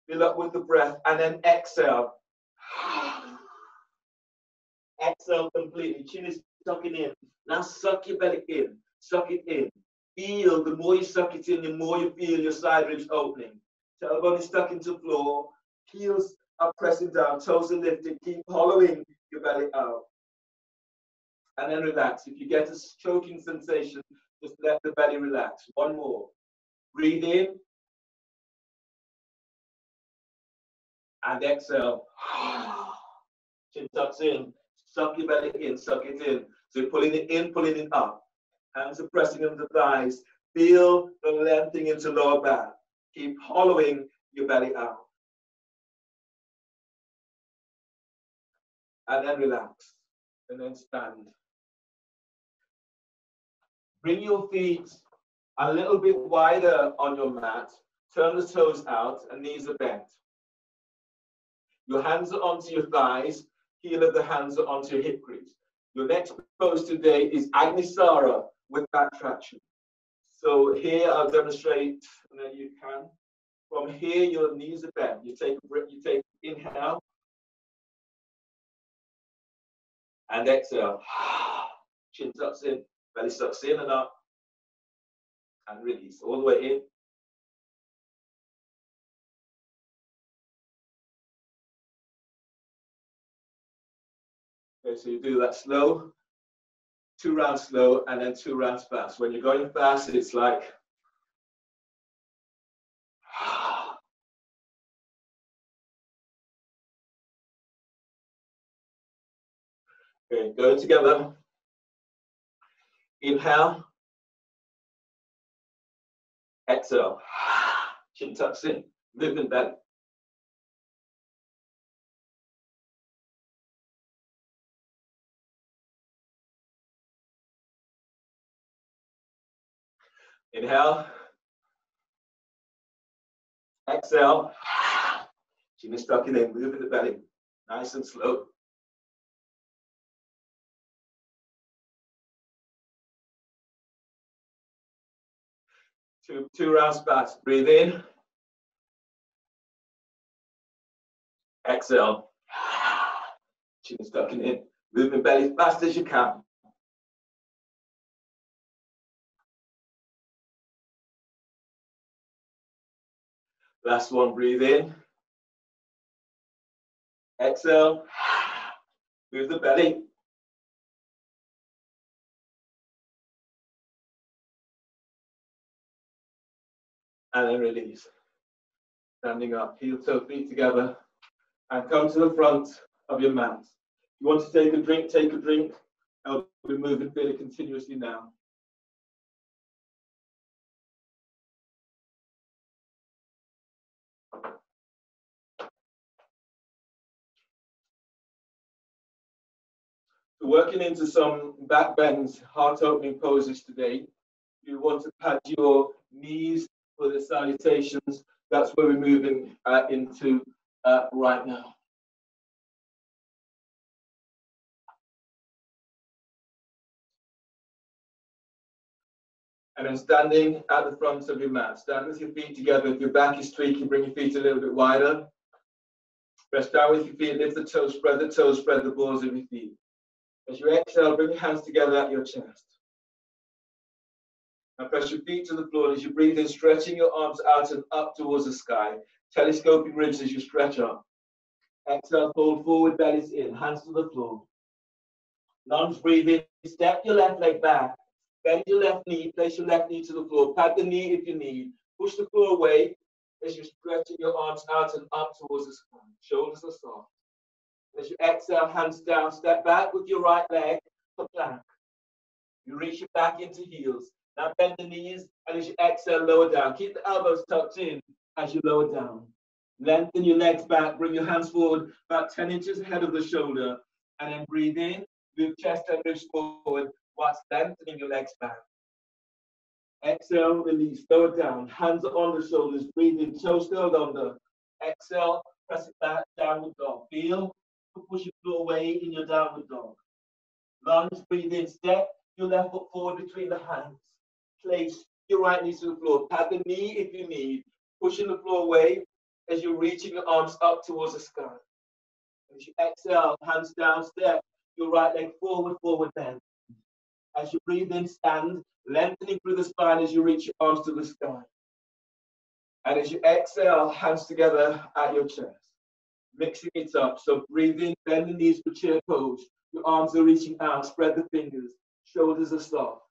Fill up with the breath, and then exhale. Exhale completely, chin is sucking in. Now suck your belly in, suck it in. Feel, the more you suck it in, the more you feel your side ribs opening. Tailbone is stuck into floor, heels are pressing down, toes are lifted, keep hollowing your belly out. And then relax. If you get a choking sensation, just let the belly relax. 1 more. Breathe in. And exhale. Chin tucks in. Suck your belly in, suck it in. So you're pulling it in, pulling it up. Hands are pressing into the thighs. Feel the lengthening into lower back. Keep hollowing your belly out. And then relax. And then stand. Bring your feet a little bit wider on your mat. Turn the toes out and knees are bent. Your hands are onto your thighs. Heel of the hands are onto your hip crease. Your next pose today is Agnisara with back traction. So here I'll demonstrate, and then you can. From here, your knees are bent. You take a breath, you take inhale and exhale. Chin tucks in, belly sucks in and up, and release all the way in. Okay, so you do that slow, 2 rounds slow, and then 2 rounds fast. When you're going fast, it's like okay, go together. Inhale. Exhale. Chin tucks in. Movement belly. Inhale. Exhale. Chin is tucking in. Moving the belly. Nice and slow. Two rounds fast. Breathe in. Exhale. Chin is tucking in. Moving belly as fast as you can. Last one. Breathe in. Exhale. Move the belly. And then release. Standing up, heel toe feet together, and come to the front of your mat. If you want to take a drink, take a drink. I'll be moving fairly continuously now. So working into some back bends, heart opening poses today. You want to pad your knees for the salutations. That's where we're moving into right now. And then standing at the front of your mat. Stand with your feet together. If your back is tweaking, bring your feet a little bit wider. Press down with your feet, lift the toes, spread the balls of your feet. As you exhale, bring your hands together at your chest. Now press your feet to the floor, and as you breathe in, stretching your arms out and up towards the sky, telescoping ribs as you stretch up. Exhale, fold forward, bellies in, hands to the floor. Lunge, breathe in, step your left leg back, bend your left knee, place your left knee to the floor, pad the knee if you need, push the floor away as you're stretching your arms out and up towards the sky. Shoulders are soft. As you exhale, hands down, step back with your right leg for plank. You reach it back into heels. Now bend the knees, and as you exhale, lower down. Keep the elbows tucked in as you lower down. Lengthen your legs back, bring your hands forward about 10 inches ahead of the shoulder, and then breathe in, move chest and ribs forward whilst lengthening your legs back. Exhale, release, lower down, hands on the shoulders, breathe in, toes curled under. Exhale, press it back, downward dog. Feel to push your floor away in your downward dog. Lunge, breathe in, step your left foot forward between the hands. Place your right knee to the floor. Pad the knee if you need. Pushing the floor away as you're reaching your arms up towards the sky. As you exhale, hands down, step your right leg forward, forward bend. As you breathe in, stand, lengthening through the spine as you reach your arms to the sky. And as you exhale, hands together at your chest. Mixing it up. So breathe in, bend the knees for chair pose. Your arms are reaching out, spread the fingers. Shoulders are soft.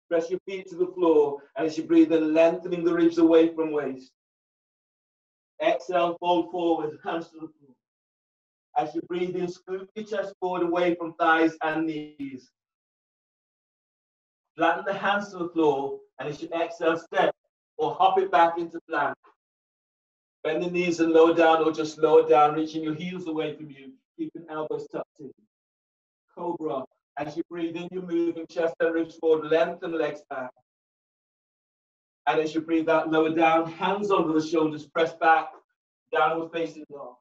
Press your feet to the floor, and as you breathe in, lengthening the ribs away from waist. Exhale, fold forward, hands to the floor. As you breathe in, scoop your chest forward away from thighs and knees. Flatten the hands to the floor, and as you exhale, step or hop it back into plank. Bend the knees and lower down, or just lower down, reaching your heels away from you, keeping elbows tucked in. Cobra. As you breathe in, you're moving chest and ribs forward, lengthen legs back. And as you breathe out, lower down, hands under the shoulders, press back, downward facing dog.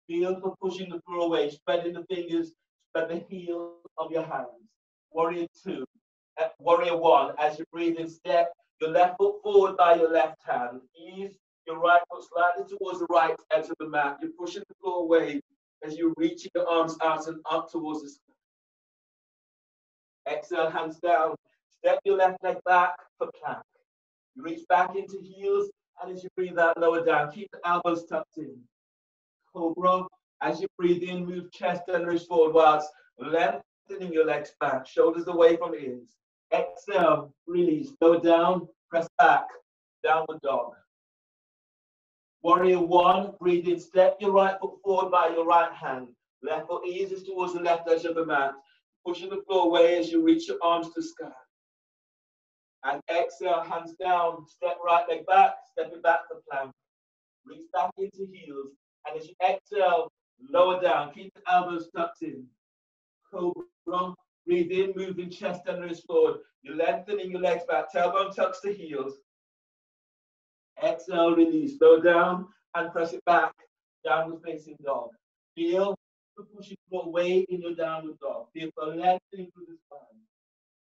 Feel for pushing the floor away, spreading the fingers, spread the heel of your hands. Warrior 2. Warrior 1. As you breathe in, step your left foot forward by your left hand. Ease your right foot slightly towards the right edge of the mat. You're pushing the floor away as you're reaching your arms out and up towards the sky. Exhale, hands down. Step your left leg back for plank. You reach back into heels, and as you breathe out, lower down. Keep the elbows tucked in. Cobra. As you breathe in, move chest and ribs forward whilst lengthening your legs back. Shoulders away from ears. Exhale, release. Lower down, press back. Downward dog. Warrior 1. Breathe in. Step your right foot forward by your right hand. Left foot eases towards the left edge of the mat. Pushing the floor away as you reach your arms to sky. And exhale, hands down, step right leg back, step it back for plank. Reach back into heels. And as you exhale, lower down, keep the elbows tucked in. Cobra, breathe in, moving chest and ribs forward. You're lengthening your legs back, tailbone tucks to heels. Exhale, release, lower down, and press it back, downward facing dog. Feel for pushing floor away in your downward dog. Feel for lengthening through the spine.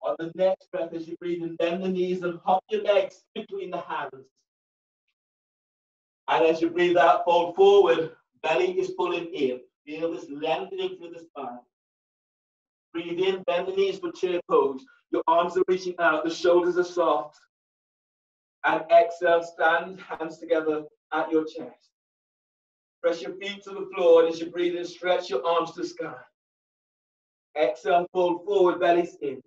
On the next breath, as you breathe in, bend the knees and hop your legs between the hands. And as you breathe out, fold forward, belly is pulling in. Feel this lengthening through the spine. Breathe in, bend the knees for chair pose. Your arms are reaching out, the shoulders are soft. And exhale, stand, hands together at your chest. Press your feet to the floor, and as you breathe in, stretch your arms to sky. Exhale, fold forward, bellies in.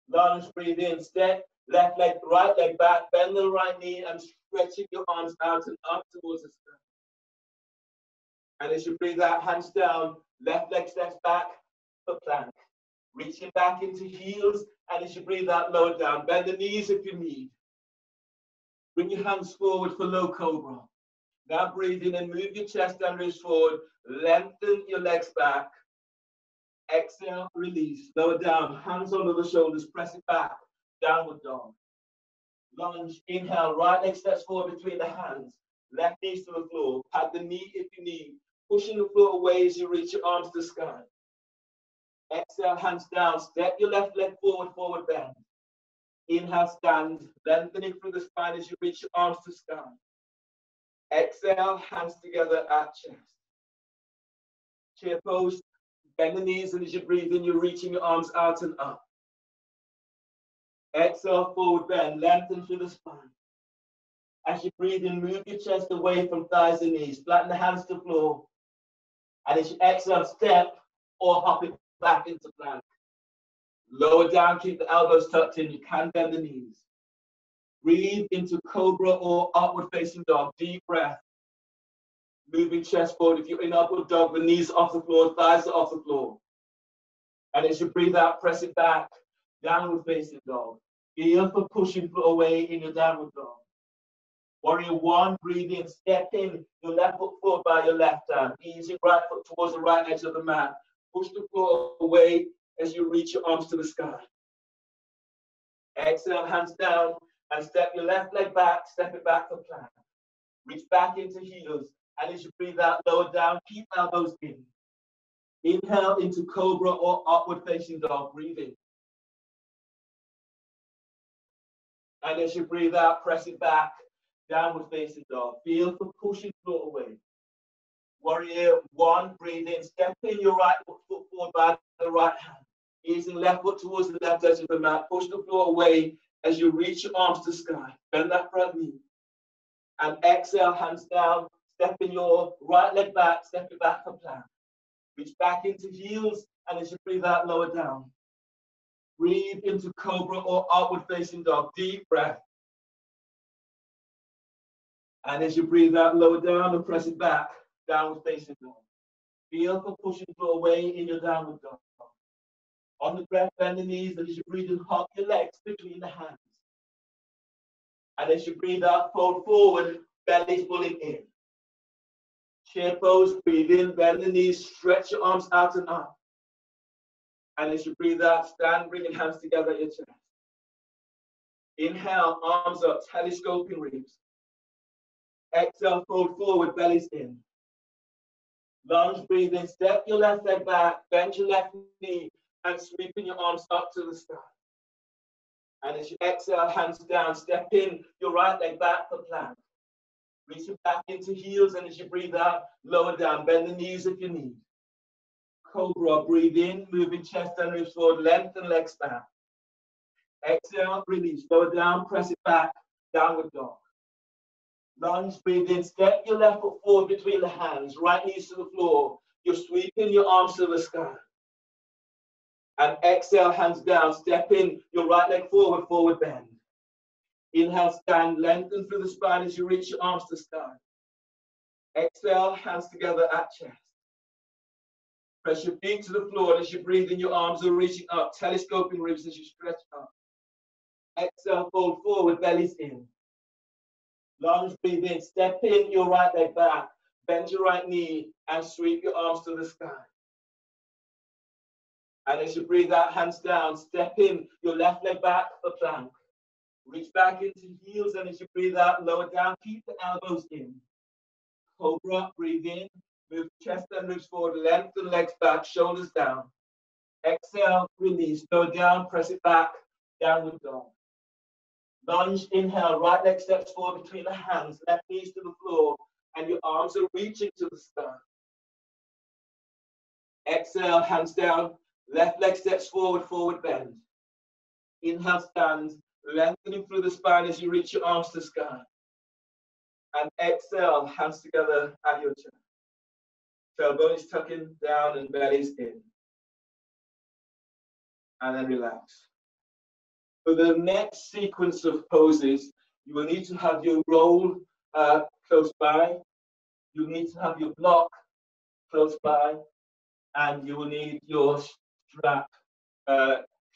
Lunge, breathe in, step, left leg, right leg back, bend the right knee and stretching your arms out and up towards the sky. And as you breathe out, hands down, left leg steps back for plank. Reaching back into heels, and as you breathe out, lower down. Bend the knees if you need. Bring your hands forward for low cobra. Now breathe in and move your chest and ribs forward. Lengthen your legs back. Exhale, release, lower down, hands under the shoulders, press it back, downward dog. Lunge, inhale, right leg steps forward between the hands, left knees to the floor, pad the knee if you need, pushing the floor away as you reach your arms to the sky. Exhale, hands down, step your left leg forward, forward bend. Inhale, stand, lengthening through the spine as you reach your arms to the sky. Exhale, hands together at chest. Chair pose. Bend the knees, and as you breathe in, you're reaching your arms out and up. Exhale, forward bend, lengthen through the spine. As you breathe in, move your chest away from thighs and knees. Flatten the hands to the floor. And as you exhale, step or hop it back into plank. Lower down, keep the elbows tucked in. You can bend the knees. Breathe into cobra or upward facing dog. Deep breath. Moving chest forward. If you're in upward dog, the knees off the floor, thighs are off the floor. And as you breathe out, press it back. Downward facing dog. Feel for pushing away in your downward dog. Warrior one, breathe in, step in your left foot forward by your left hand. Ease your right foot towards the right edge of the mat. Push the floor away as you reach your arms to the sky. Exhale, hands down, and step your left leg back, step it back for plank. Reach back into heels, and as you breathe out, lower down, keep elbows in. Inhale into cobra or upward facing dog, breathe in. And as you breathe out, press it back, downward facing dog. Feel for pushing floor away. Warrior one, breathe in, step in your right foot forward by the right hand. Easing left foot towards the left edge of the mat. Push the floor away as you reach your arms to the sky. Bend that front knee. And exhale, hands down. Step in your right leg back. Step it back for plank. Reach back into heels. And as you breathe out, lower down. Breathe into cobra or upward facing dog. Deep breath. And as you breathe out, lower down and press it back. Downward facing dog. Feel for pushing floor away in your downward dog. On the breath, bend the knees, and as you breathe in, hop your legs between the hands. And as you breathe out, fold forward, belly pulling in. Chair pose, breathe in, bend the knees, stretch your arms out and up. And as you breathe out, stand, bringing hands together at your chest. Inhale, arms up, telescoping ribs. Exhale, fold forward, bellies in. Lunge, breathe in, step your left leg back, bend your left knee, and sweeping your arms up to the sky. And as you exhale, hands down, step in your right leg back for plank. Reach it back into heels, and as you breathe out, lower down, bend the knees if you need. Cobra, breathe in, moving chest and ribs forward, lengthen legs back. Exhale, release, lower down, press it back, downward dog. Lunge, breathe in, step your left foot forward between the hands, right knees to the floor. You're sweeping your arms to the sky. And exhale, hands down, step in your right leg forward, forward bend. Inhale, stand, lengthen through the spine as you reach your arms to sky. Exhale, hands together at chest. Press your feet to the floor, and as you breathe in, your arms are reaching up, telescoping ribs as you stretch up. Exhale, fold forward, bellies in. Lunge, breathe in, step in your right leg back, bend your right knee, and sweep your arms to the sky. And as you breathe out, hands down, step in your left leg back for plank. Reach back into heels, and as you breathe out, lower down, keep the elbows in. Cobra, breathe in, move chest and ribs forward, lengthen legs back, shoulders down. Exhale, release, lower down, press it back, downward dog. Lunge, inhale, right leg steps forward between the hands, left knees to the floor, and your arms are reaching to the sky. Exhale, hands down, left leg steps forward, forward bend. Inhale, stand, lengthening through the spine as you reach your arms to the sky. And exhale, hands together at your chest. Tailbone is tucking down and belly's in. And then relax. For the next sequence of poses, you will need to have your roll close by. You need to have your block close by. And you will need your strap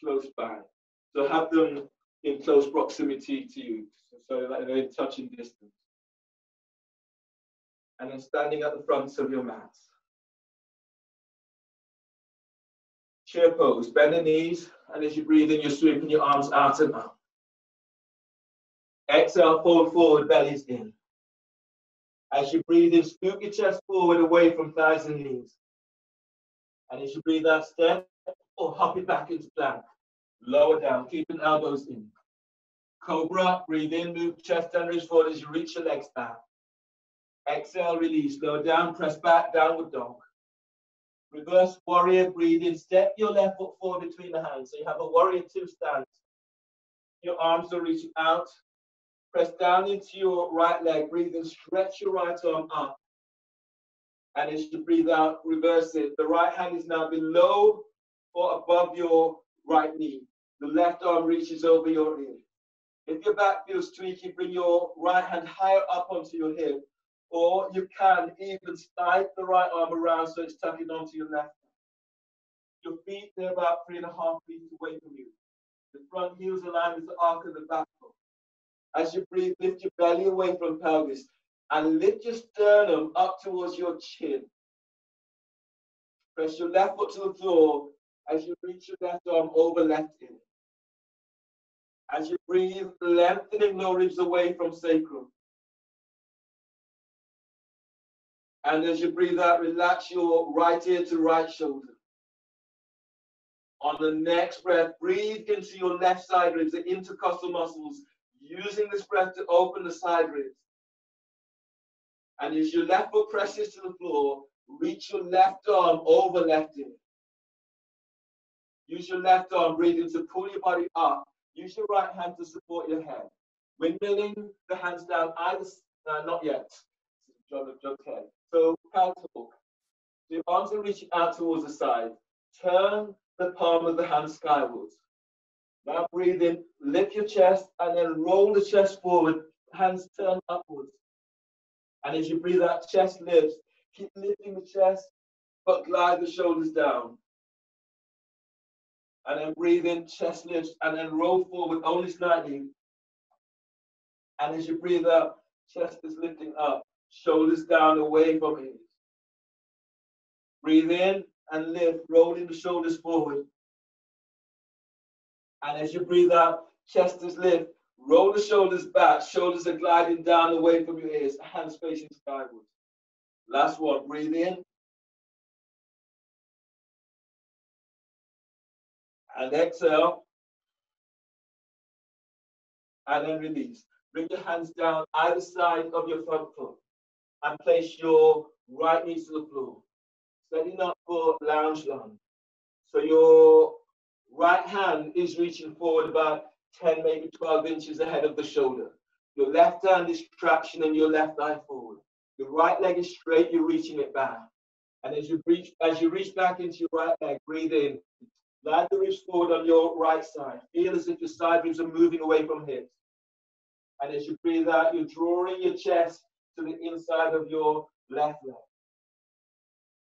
close by. So have them in close proximity to you, so that they're in touching distance. And then standing at the front of your mat. Chair pose, bend the knees, and as you breathe in, you're sweeping your arms out and up. Exhale, fold forward, bellies in. As you breathe in, scoop your chest forward away from thighs and knees. And as you breathe out, step or hop it back into plank. Lower down, keeping elbows in. Cobra, breathe in, move chest and ribs forward as you reach your legs back. Exhale, release, lower down, press back, downward dog. Reverse warrior, breathe in, step your left foot forward between the hands. So you have a warrior two stance. Your arms are reaching out. Press down into your right leg. Breathe in, stretch your right arm up. And as you breathe out, reverse it. The right hand is now below or above your right knee. The left arm reaches over your ear. If your back feels tweaky, bring your right hand higher up onto your hip. Or you can even slide the right arm around so it's tucking onto your left. Your feet, they're about 3.5 feet away from you. The front heels align with the arc of the back foot. As you breathe, lift your belly away from pelvis and lift your sternum up towards your chin. Press your left foot to the floor as you reach your left arm over left ear. As you breathe, lengthening low ribs away from sacrum. And as you breathe out, relax your right ear to right shoulder. On the next breath, breathe into your left side ribs, the intercostal muscles, using this breath to open the side ribs. And as your left foot presses to the floor, reach your left arm over left ear. Use your left arm, breathing to pull your body up. Use your right hand to support your head. Windmilling the hands down either, not yet. Okay. So, cow talk. So your arms are reaching out towards the side. Turn the palm of the hand skywards. Now breathe in, lift your chest, and then roll the chest forward. Hands turn upwards. And as you breathe out, chest lifts. Keep lifting the chest, but glide the shoulders down. And then breathe in, chest lifts, and then roll forward only slightly. And as you breathe out, chest is lifting up, shoulders down away from ears. Breathe in and lift, rolling the shoulders forward. And as you breathe out, chest is lift, roll the shoulders back, shoulders are gliding down away from your ears, hands facing skyward. Last one, breathe in. And exhale. And then release. Bring your hands down either side of your front foot and place your right knee to the floor. Setting up for lounge lunge. So your right hand is reaching forward about 10, maybe 12 inches ahead of the shoulder. Your left hand is traction and your left eye forward. Your right leg is straight, you're reaching it back. And as you reach back into your right leg, breathe in. Glide the ribs forward on your right side. Feel as if your side ribs are moving away from hips. And as you breathe out, you're drawing your chest to the inside of your left leg.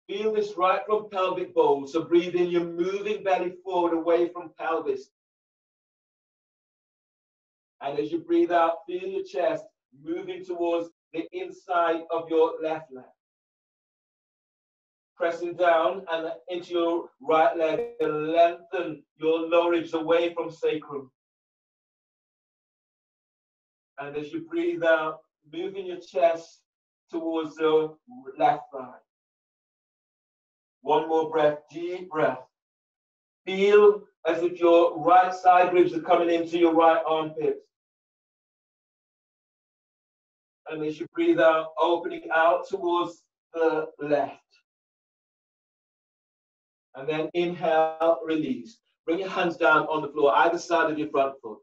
Feel this right from pelvic bowl. So breathe in, you're moving belly forward away from pelvis. And as you breathe out, feel your chest moving towards the inside of your left leg. Pressing down and into your right leg and lengthen your lower ribs away from sacrum. And as you breathe out, moving your chest towards the left thigh. One more breath, deep breath. Feel as if your right side ribs are coming into your right armpit. And as you breathe out, opening out towards the left. And then inhale, release. Bring your hands down on the floor, either side of your front foot.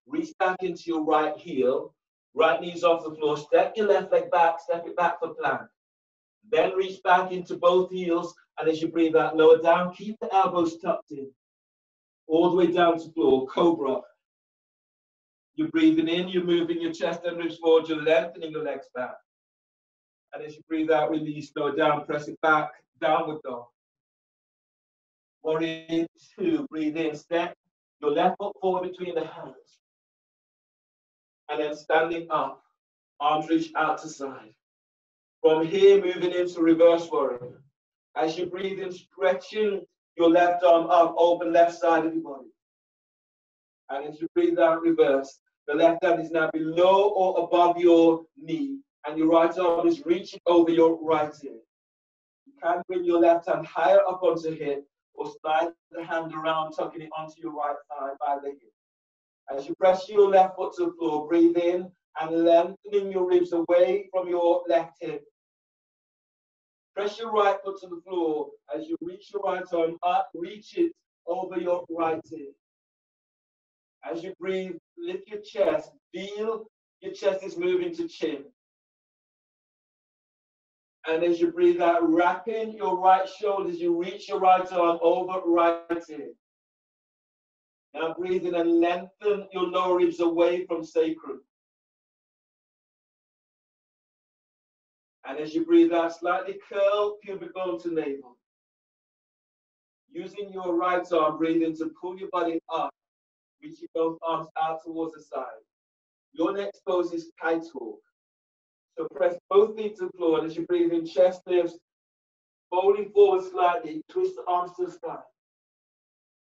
Reach back into your right heel. Right knee's off the floor. Step your left leg back, step it back for plank. Then reach back into both heels. And as you breathe out, lower down. Keep the elbows tucked in. All the way down to floor, cobra. You're breathing in, you're moving your chest and ribs forward, you're lengthening your legs back. And as you breathe out, release, lower down, press it back, downward dog. Warrior 2, breathe in, step your left foot forward between the hands. And then standing up, arms reach out to side. From here, moving into reverse warrior. As you breathe in, stretching your left arm up, open left side of your body. And as you breathe out, reverse. The left hand is now below or above your knee, and your right arm is reaching over your right ear. You can bring your left hand higher up onto the hip, or slide the hand around, tucking it onto your right thigh by the hip. As you press your left foot to the floor, breathe in and lengthening your ribs away from your left hip. Press your right foot to the floor as you reach your right arm up, reach it over your right ear. As you breathe, lift your chest. Feel your chest is moving to chin. And as you breathe out, wrapping your right shoulders, you reach your right arm over right ear. Now breathe in and lengthen your lower ribs away from sacrum. And as you breathe out, slightly curl pubic bone to navel. Using your right arm, breathe in to pull your body up, reaching both arms out towards the side. Your next pose is kite walk. So press both feet to the floor, and as you breathe in, chest lifts, folding forward slightly, twist the arms to the sky.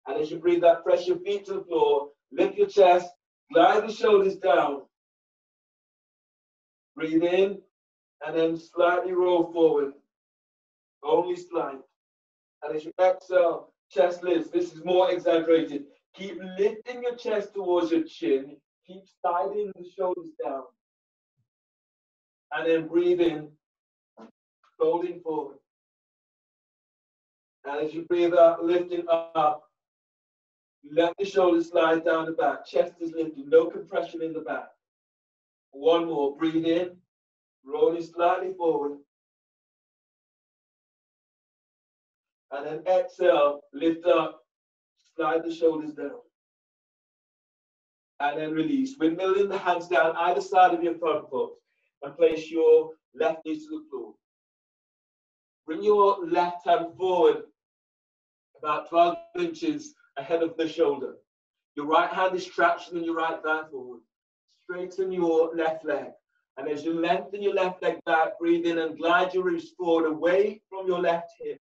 And as you breathe out, press your feet to the floor, lift your chest, glide the shoulders down. Breathe in, and then slightly roll forward, only slight. And as you exhale, chest lifts. This is more exaggerated. Keep lifting your chest towards your chin. Keep sliding the shoulders down. And then breathe in, folding forward. And as you breathe out, lifting up, let the shoulders slide down the back. Chest is lifted, no compression in the back. One more. Breathe in, rolling slightly forward. And then exhale, lift up, slide the shoulders down. And then release. Windmilling the hands down either side of your front foot and place your left knee to the floor. Bring your left hand forward about 12 inches ahead of the shoulder. Your right hand is traction and your right thigh forward. Straighten your left leg. And as you lengthen your left leg back, breathe in and glide your ribs forward away from your left hip.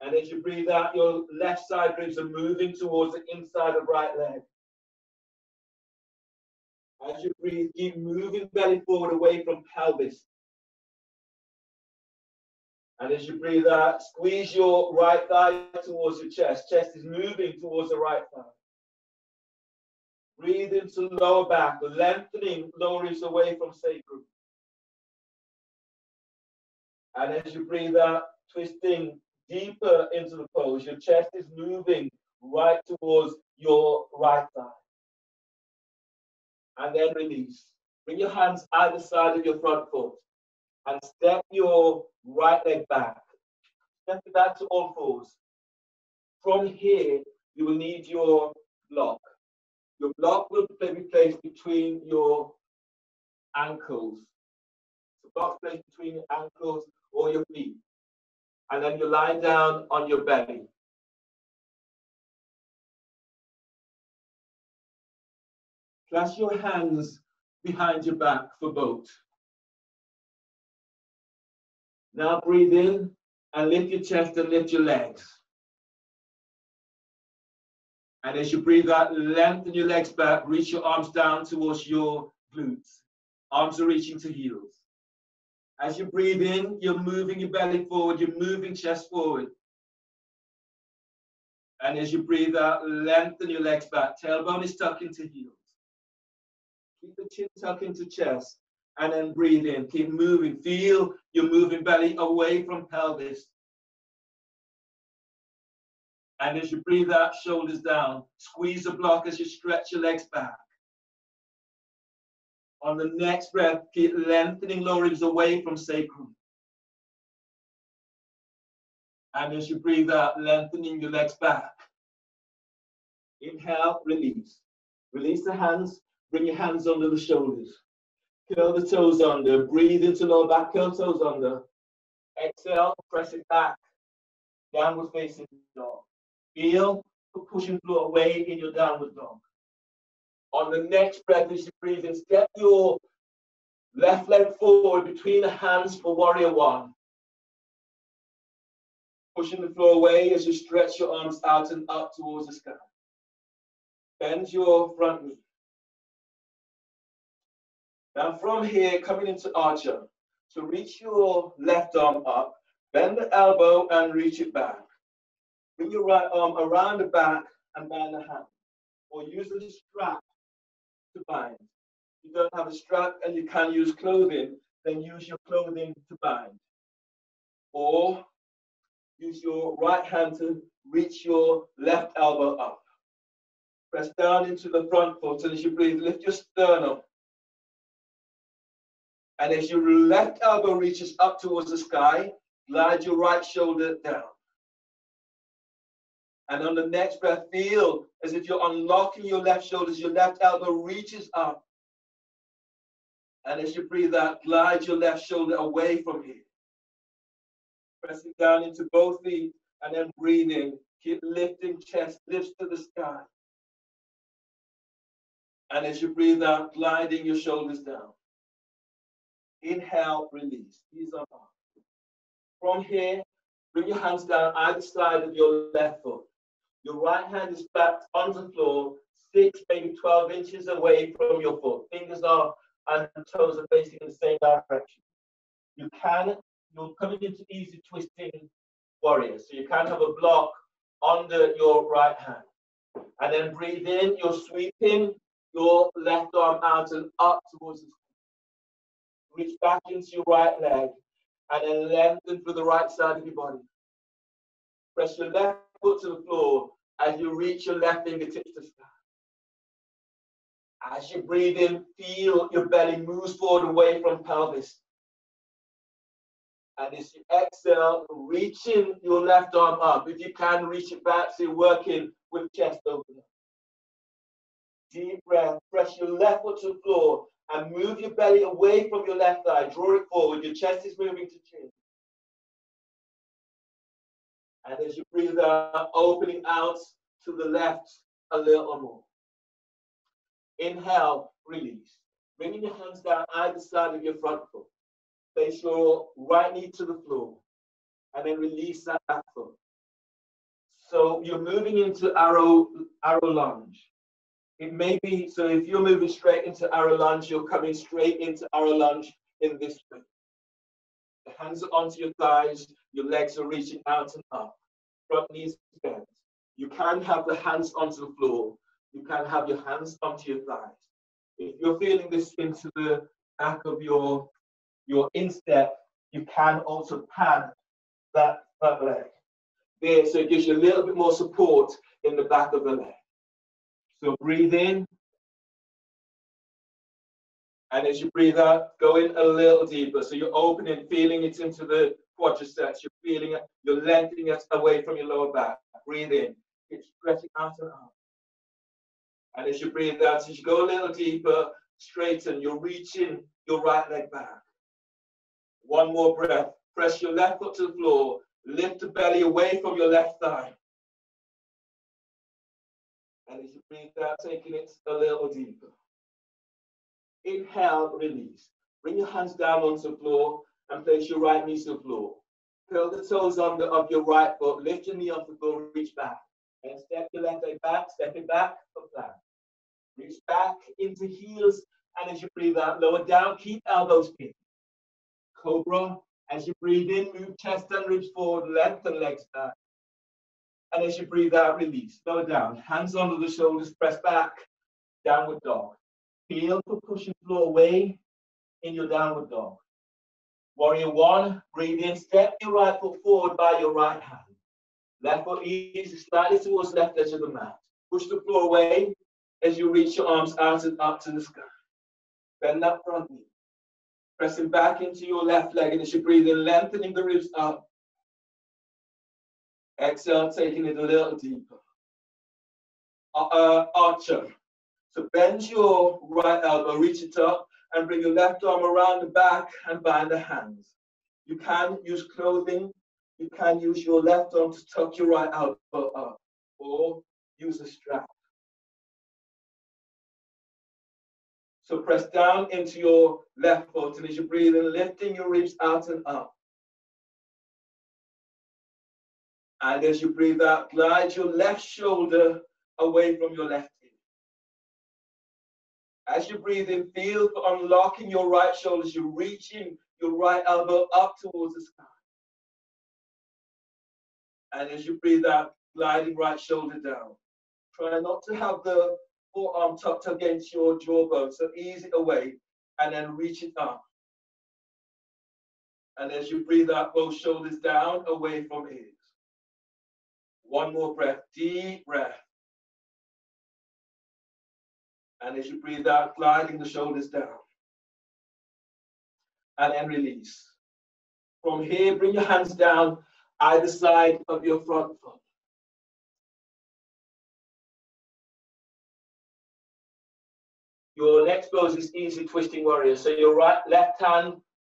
And as you breathe out, your left side ribs are moving towards the inside of right leg. As you breathe, keep moving belly forward away from pelvis. And as you breathe out, squeeze your right thigh towards your chest. Chest is moving towards the right thigh. Breathe into lower back, lengthening lower ribs away from sacrum. And as you breathe out, twisting deeper into the pose. Your chest is moving right towards your right thigh. And then release. Bring your hands either side of your front foot and step your right leg back. Step it back to all fours. From here, you will need your block. Your block will be placed between your ankles. The block placed between your ankles or your feet. And then you lie down on your belly. Clasp your hands behind your back for both. Now breathe in and lift your chest and lift your legs. And as you breathe out, lengthen your legs back, reach your arms down towards your glutes. Arms are reaching to heels. As you breathe in, you're moving your belly forward, you're moving chest forward. And as you breathe out, lengthen your legs back. Tailbone is tucked into heels. Keep the chin tucked into chest. And then breathe in. Keep moving. Feel your moving belly away from pelvis. And as you breathe out, shoulders down. Squeeze the block as you stretch your legs back. On the next breath, keep lengthening lower ribs away from sacrum. And as you breathe out, lengthening your legs back. Inhale, release. Release the hands. Bring your hands under the shoulders. Curl the toes under. Breathe into lower back, curl toes under. Exhale, press it back. Downward facing dog. Feel the pushing floor away in your downward dog. On the next breath, as you breathe in, step your left leg forward between the hands for warrior one. Pushing the floor away as you stretch your arms out and up towards the sky. Bend your front knee. Now from here, coming into archer. So reach your left arm up, bend the elbow and reach it back. Bring your right arm around the back and bind the hand. Or use the strap to bind. If you don't have a strap and you can use clothing, then use your clothing to bind. Or use your right hand to reach your left elbow up. Press down into the front foot, and as you breathe, lift your sternum. And as your left elbow reaches up towards the sky, glide your right shoulder down. And on the next breath, feel as if you're unlocking your left shoulder as your left elbow reaches up. And as you breathe out, glide your left shoulder away from here. Pressing down into both feet and then breathing. Keep lifting, chest lifts to the sky. And as you breathe out, gliding your shoulders down. Inhale, release. These are up. From here, bring your hands down either side of your left foot. Your right hand is flat on the floor, 6, maybe 12 inches away from your foot. Fingers are and toes are facing in the same direction. You're coming into easy twisting warrior. So you can have a block under your right hand. And then breathe in, you're sweeping your left arm out and up towards the sky. Reach back into your right leg and then lengthen through the right side of your body. Press your left foot to the floor as you reach your left fingertips to the sky. As you breathe in, feel your belly moves forward away from pelvis. And as you exhale, reaching your left arm up. If you can, reach it back so you're working with chest opener. Deep breath. Press your left foot to the floor and move your belly away from your left thigh. Draw it forward. Your chest is moving to chin. And as you breathe out, opening out to the left a little more. Inhale, release. Bringing your hands down either side of your front foot. Place your right knee to the floor. And then release that back foot. So you're moving into arrow lunge. It may be, so if you're moving straight into arrow lunge, you're coming straight into arrow lunge in this way. The hands are onto your thighs, your legs are reaching out and up. Front knees bent. You can have the hands onto the floor. You can have your hands onto your thighs. If you're feeling this into the back of your instep, you can also pan that leg. There, so it gives you a little bit more support in the back of the leg. So breathe in. And as you breathe out, go in a little deeper. So you're opening, feeling it into the quadriceps. You're feeling it, you're lengthening it away from your lower back. Breathe in. Keep stretching out and out. And as you breathe out, as you go a little deeper, straighten. You're reaching your right leg back. One more breath. Press your left foot to the floor. Lift the belly away from your left thigh. And as you breathe out, taking it a little deeper. Inhale, release. Bring your hands down onto the floor and place your right knee to the floor. Curl the toes under of your right foot. Lift your knee off the floor, reach back. And step your left leg back, stepping back for plank. Reach back into heels, and as you breathe out, lower down, keep elbows in. Cobra, as you breathe in, move chest and ribs forward, lengthen legs back. And as you breathe out, release, lower down, hands under the shoulders, press back, downward dog. Feel for pushing floor away in your downward dog. Warrior one, breathe in, step your right foot forward by your right hand. Left foot easy, slightly towards the left edge of the mat. Push the floor away as you reach your arms out and up to the sky. Bend that front knee. Pressing back into your left leg, and as you breathe in, lengthening the ribs up. Exhale, taking it a little deeper. Archer. So bend your right elbow, reach it up, and bring your left arm around the back and bind the hands. You can use clothing. You can use your left arm to tuck your right elbow up, or use a strap. So press down into your left foot, and as you breathe in, lifting your ribs out and up. And as you breathe out, glide your left shoulder away from your left hip. As you breathe in, feel for unlocking your right shoulder as you're reaching your right elbow up towards the sky. And as you breathe out, gliding right shoulder down. Try not to have the forearm tucked against your jawbone, so ease it away and then reach it up. And as you breathe out, both shoulders down, away from ears. One more breath, deep breath. And as you breathe out, gliding the shoulders down. And then release. From here, bring your hands down either side of your front foot. Your next pose is easy twisting warrior. So your left hand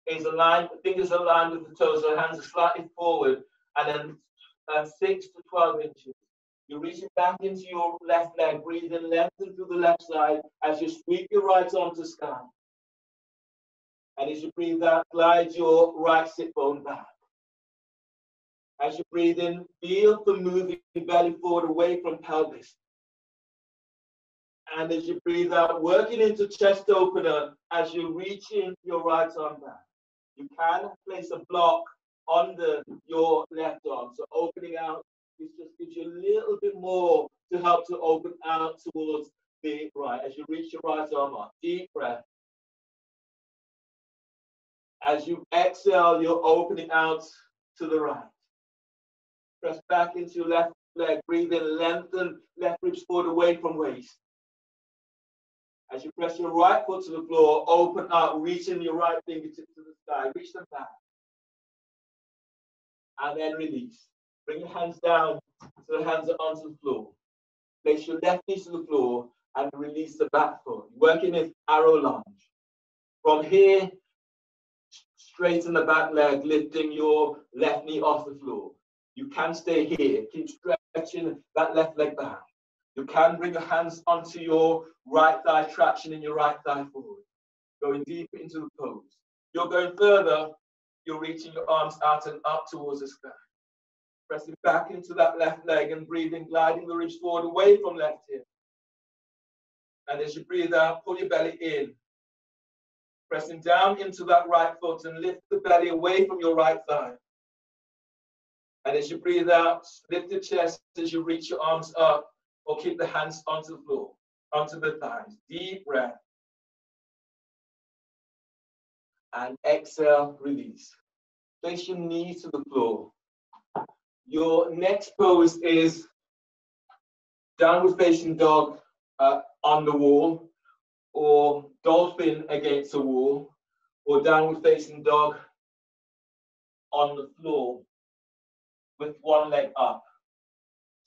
is aligned, fingers are aligned with the toes, so hands are slightly forward, and then 6 to 12 inches. You're reaching back into your left leg, breathe in, lengthen through the left side as you sweep your right arm to sky. And as you breathe out, glide your right sit bone back. As you breathe in, feel the moving belly forward away from pelvis. And as you breathe out, working into chest opener as you reach in your right arm back. You can place a block under your left arm. So opening out, this just gives you a little bit more to help to open out towards the right. As you reach your right arm up, deep breath. As you exhale, you're opening out to the right. Press back into your left leg, breathe in, lengthen left ribs forward away from waist. As you press your right foot to the floor, open up, reaching your right fingertips to the sky, reach them back. And then release. Bring your hands down so the hands are onto the floor. Place your left knee to the floor and release the back foot. Working with arrow lunge. From here, straighten the back leg, lifting your left knee off the floor. You can stay here. Keep stretching that left leg back. You can bring your hands onto your right thigh, traction in your right thigh forward. Going deeper into the pose. You're going further. You're reaching your arms out and up towards the sky. Pressing back into that left leg and breathing, gliding the ribs forward away from left hip. And as you breathe out, pull your belly in. Pressing down into that right foot and lift the belly away from your right thigh. And as you breathe out, lift the chest as you reach your arms up or keep the hands onto the floor, onto the thighs. Deep breath. And exhale, release. Place your knees to the floor. Your next pose is downward facing dog on the wall, or dolphin against the wall, or downward facing dog on the floor with one leg up.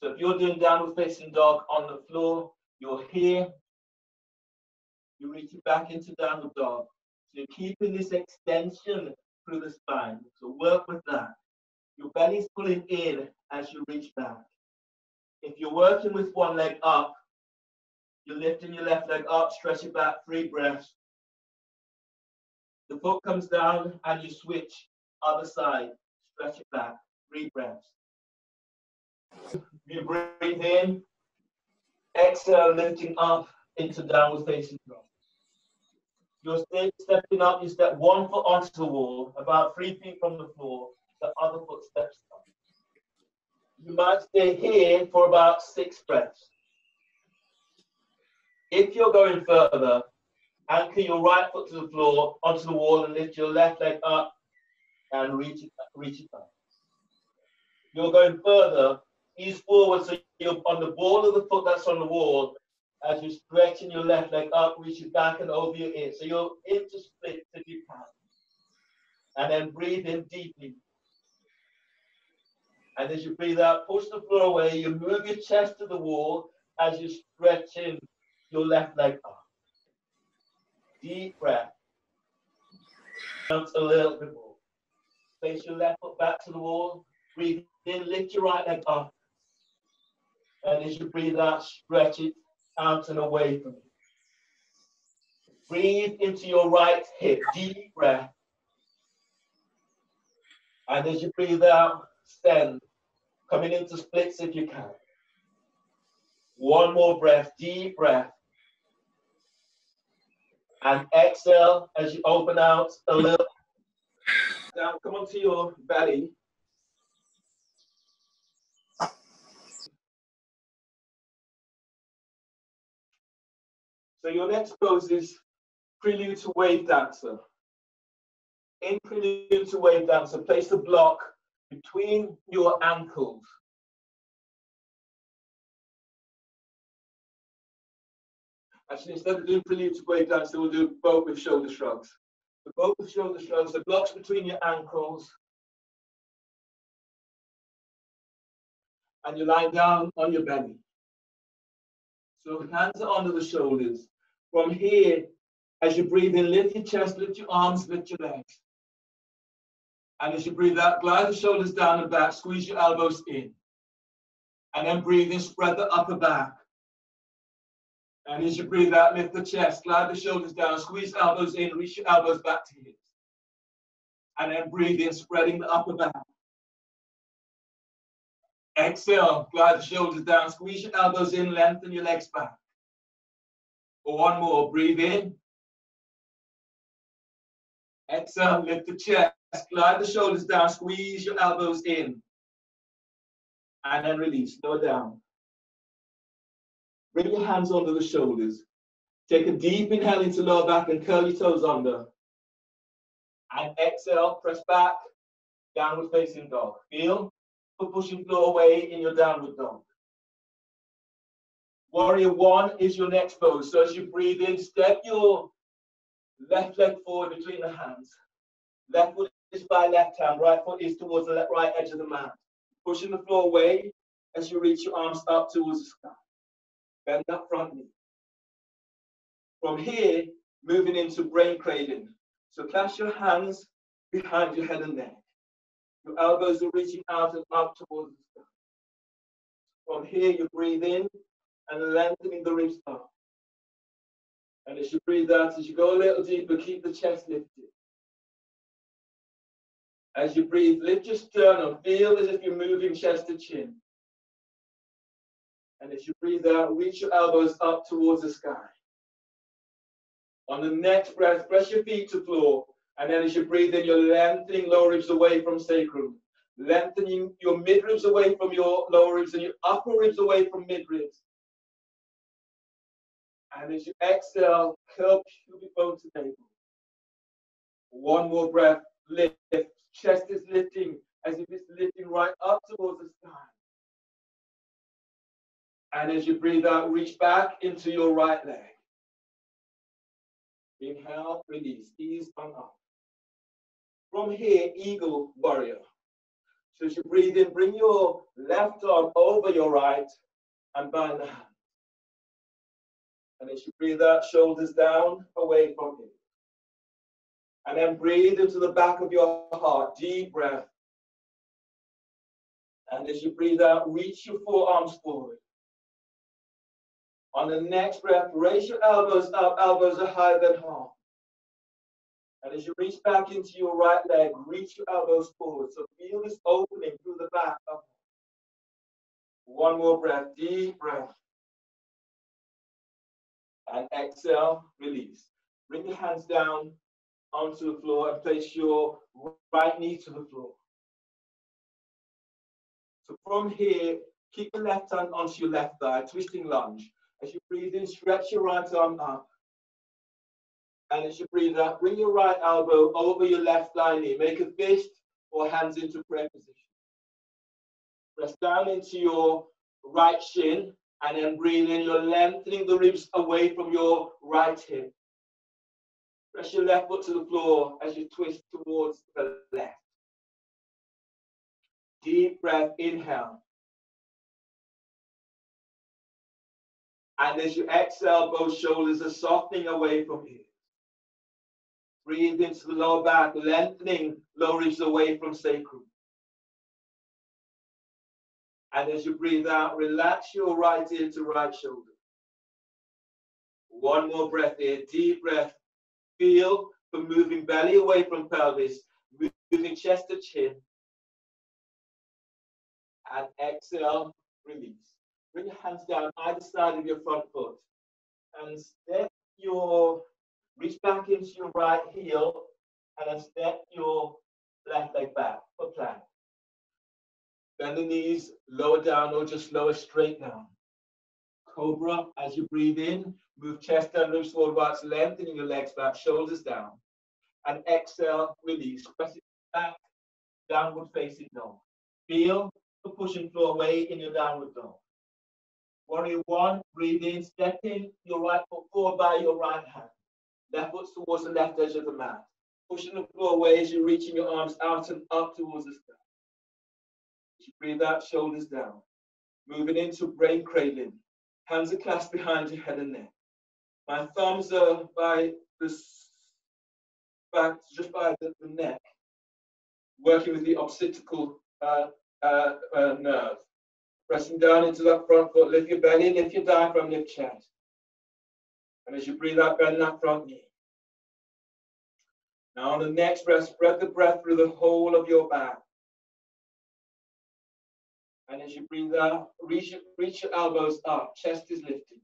So if you're doing downward facing dog on the floor, you're here, you're reaching back into downward dog. So you're keeping this extension through the spine. So work with that. Your belly's pulling in as you reach back. If you're working with one leg up, you're lifting your left leg up, stretch it back, 3 breaths. The foot comes down and you switch other side, stretch it back, 3 breaths. You breathe in, exhale, lifting up into downward facing dog. You're stepping up, you step 1 foot onto the wall, about 3 feet from the floor, the other foot steps up. You might stay here for about 6 breaths. If you're going further, anchor your right foot to the floor, onto the wall, and lift your left leg up and reach it up. You're going further, ease forward so you're on the ball of the foot that's on the wall. As you're stretching your left leg up, reach it back and over your ear. So you're into splits if you can. And then breathe in deeply. And as you breathe out, push the floor away. You move your chest to the wall as you're stretching your left leg up. Deep breath. Bounce a little bit more. Place your left foot back to the wall. Breathe in, lift your right leg up. And as you breathe out, stretch it out and away from you. Breathe into your right hip. Deep breath. And as you breathe out, stand. Coming into splits if you can. 1 more breath, deep breath. And exhale as you open out a little. Now come onto your belly. So your next pose is prelude to wave dancer. In prelude to wave dancer, place a block between your ankles. Actually, instead of doing prelude to breakdance, we'll do both with shoulder shrugs. So both with shoulder shrugs, the blocks between your ankles. And you lie down on your belly. So hands are under the shoulders. From here, as you breathe in, lift your chest, lift your arms, lift your legs. And as you breathe out, glide the shoulders down and back, squeeze your elbows in. And then breathe in, spread the upper back. And as you breathe out, lift the chest, glide the shoulders down, squeeze elbows in, reach your elbows back to hips. And then breathe in, spreading the upper back. Exhale, glide the shoulders down, squeeze your elbows in, lengthen your legs back. For one more, breathe in. Exhale, lift the chest, glide the shoulders down, squeeze your elbows in. And then release, lower down. Bring your hands under the shoulders. Take a deep inhale into lower back and curl your toes under. And exhale, press back, downward facing dog. Feel the pushing floor away in your downward dog. Warrior one is your next pose. So as you breathe in, step your left leg forward between the hands. Left foot is by left hand, right foot is towards the right edge of the mat. Pushing the floor away as you reach your arms up towards the sky. Bend that front knee. From here, moving into brain cradling. So clasp your hands behind your head and neck. Your elbows are reaching out and up towards the sky. From here, you breathe in and lengthening the ribs up. And as you breathe out, as you go a little deeper, keep the chest lifted. As you breathe, lift your sternum. Feel as if you're moving chest to chin. And as you breathe out, reach your elbows up towards the sky. On the next breath, press your feet to floor. And then as you breathe in, you're lengthening lower ribs away from sacrum. Lengthening your midribs away from your lower ribs and your upper ribs away from midribs. And as you exhale, curl pubic bone to navel. One more breath, lift. Chest is lifting as if it's lifting right up towards the sky. And as you breathe out, reach back into your right leg. Inhale, release, ease on up. From here, eagle warrior. So as you breathe in, bring your left arm over your right and bind the hand. And as you breathe out, shoulders down, away from you. And then breathe into the back of your heart, deep breath. And as you breathe out, reach your forearms forward. On the next breath, raise your elbows up, elbows are higher than heart. And as you reach back into your right leg, reach your elbows forward. So feel this opening through the back. Up. One more breath, deep breath. And exhale, release. Bring your hands down onto the floor and place your right knee to the floor. So from here, keep the left hand onto your left thigh, twisting lunge. As you breathe in, stretch your right arm up. And as you breathe out, bring your right elbow over your left thigh knee. Make a fist or hands into prayer position. Press down into your right shin and then breathe in. You're lengthening the ribs away from your right hip. Press your left foot to the floor as you twist towards the left. Deep breath, inhale. And as you exhale, both shoulders are softening away from you. Breathe into the lower back, lengthening lower ribs away from sacrum. And as you breathe out, relax your right ear to right shoulder. One more breath here, deep breath. Feel the moving belly away from pelvis, moving chest to chin. And exhale, release. Bring your hands down either side of your front foot. And step your, reach back into your right heel. And then step your left leg back for plank. Bend the knees, lower down or just lower straight down. Cobra, as you breathe in, move chest and ribs forward whilst lengthening your legs back, shoulders down. And exhale, release. Press it back, downward facing dog. Feel the pushing floor away in your downward dog. Warrior one, breathe in, step in your right foot forward by your right hand. Left foot towards the left edge of the mat. Pushing the floor away as you're reaching your arms out and up towards the sky. As you breathe out, shoulders down. Moving into brain cradling. Hands are clasped behind your head and neck. My thumbs are by the back, just by the neck, working with the occipital nerve. Pressing down into that front foot, lift your belly, lift your diaphragm, lift chest. And as you breathe out, bend that front knee. Now on the next breath, spread the breath through the whole of your back. And as you breathe out, reach your elbows up, chest is lifted.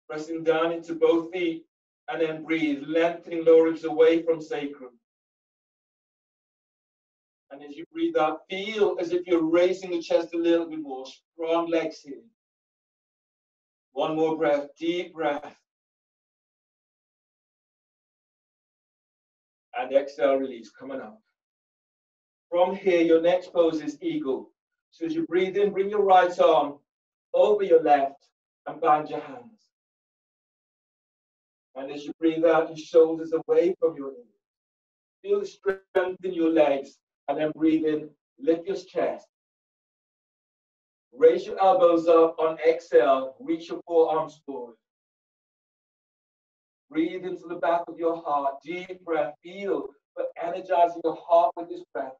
Pressing down into both feet, and then breathe, lengthening lower ribs away from sacrum. And as you breathe out, feel as if you're raising the chest a little bit more, strong legs here. One more breath, deep breath. And exhale, release, coming up. From here, your next pose is eagle. So as you breathe in, bring your right arm over your left and bind your hands. And as you breathe out, your shoulders away from your knees. Feel the strength in your legs. And then breathe in, lift your chest. Raise your elbows up on exhale. Reach your forearms forward. Breathe into the back of your heart. Deep breath. Feel for energizing your heart with this breath.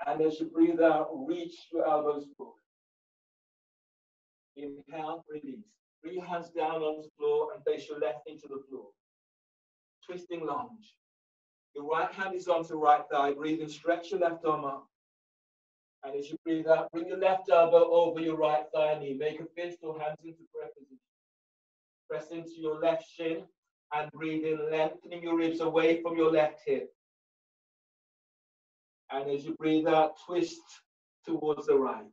And as you breathe out, reach your elbows forward. Inhale, release. Bring your hands down on the floor and face your left into the floor. Twisting lunge. Your right hand is onto the right thigh. Breathe in, stretch your left arm up. And as you breathe out, bring your left elbow over your right thigh knee. Make a fist or hands into prayer position. Press into your left shin and breathe in, lengthening your ribs away from your left hip. And as you breathe out, twist towards the right.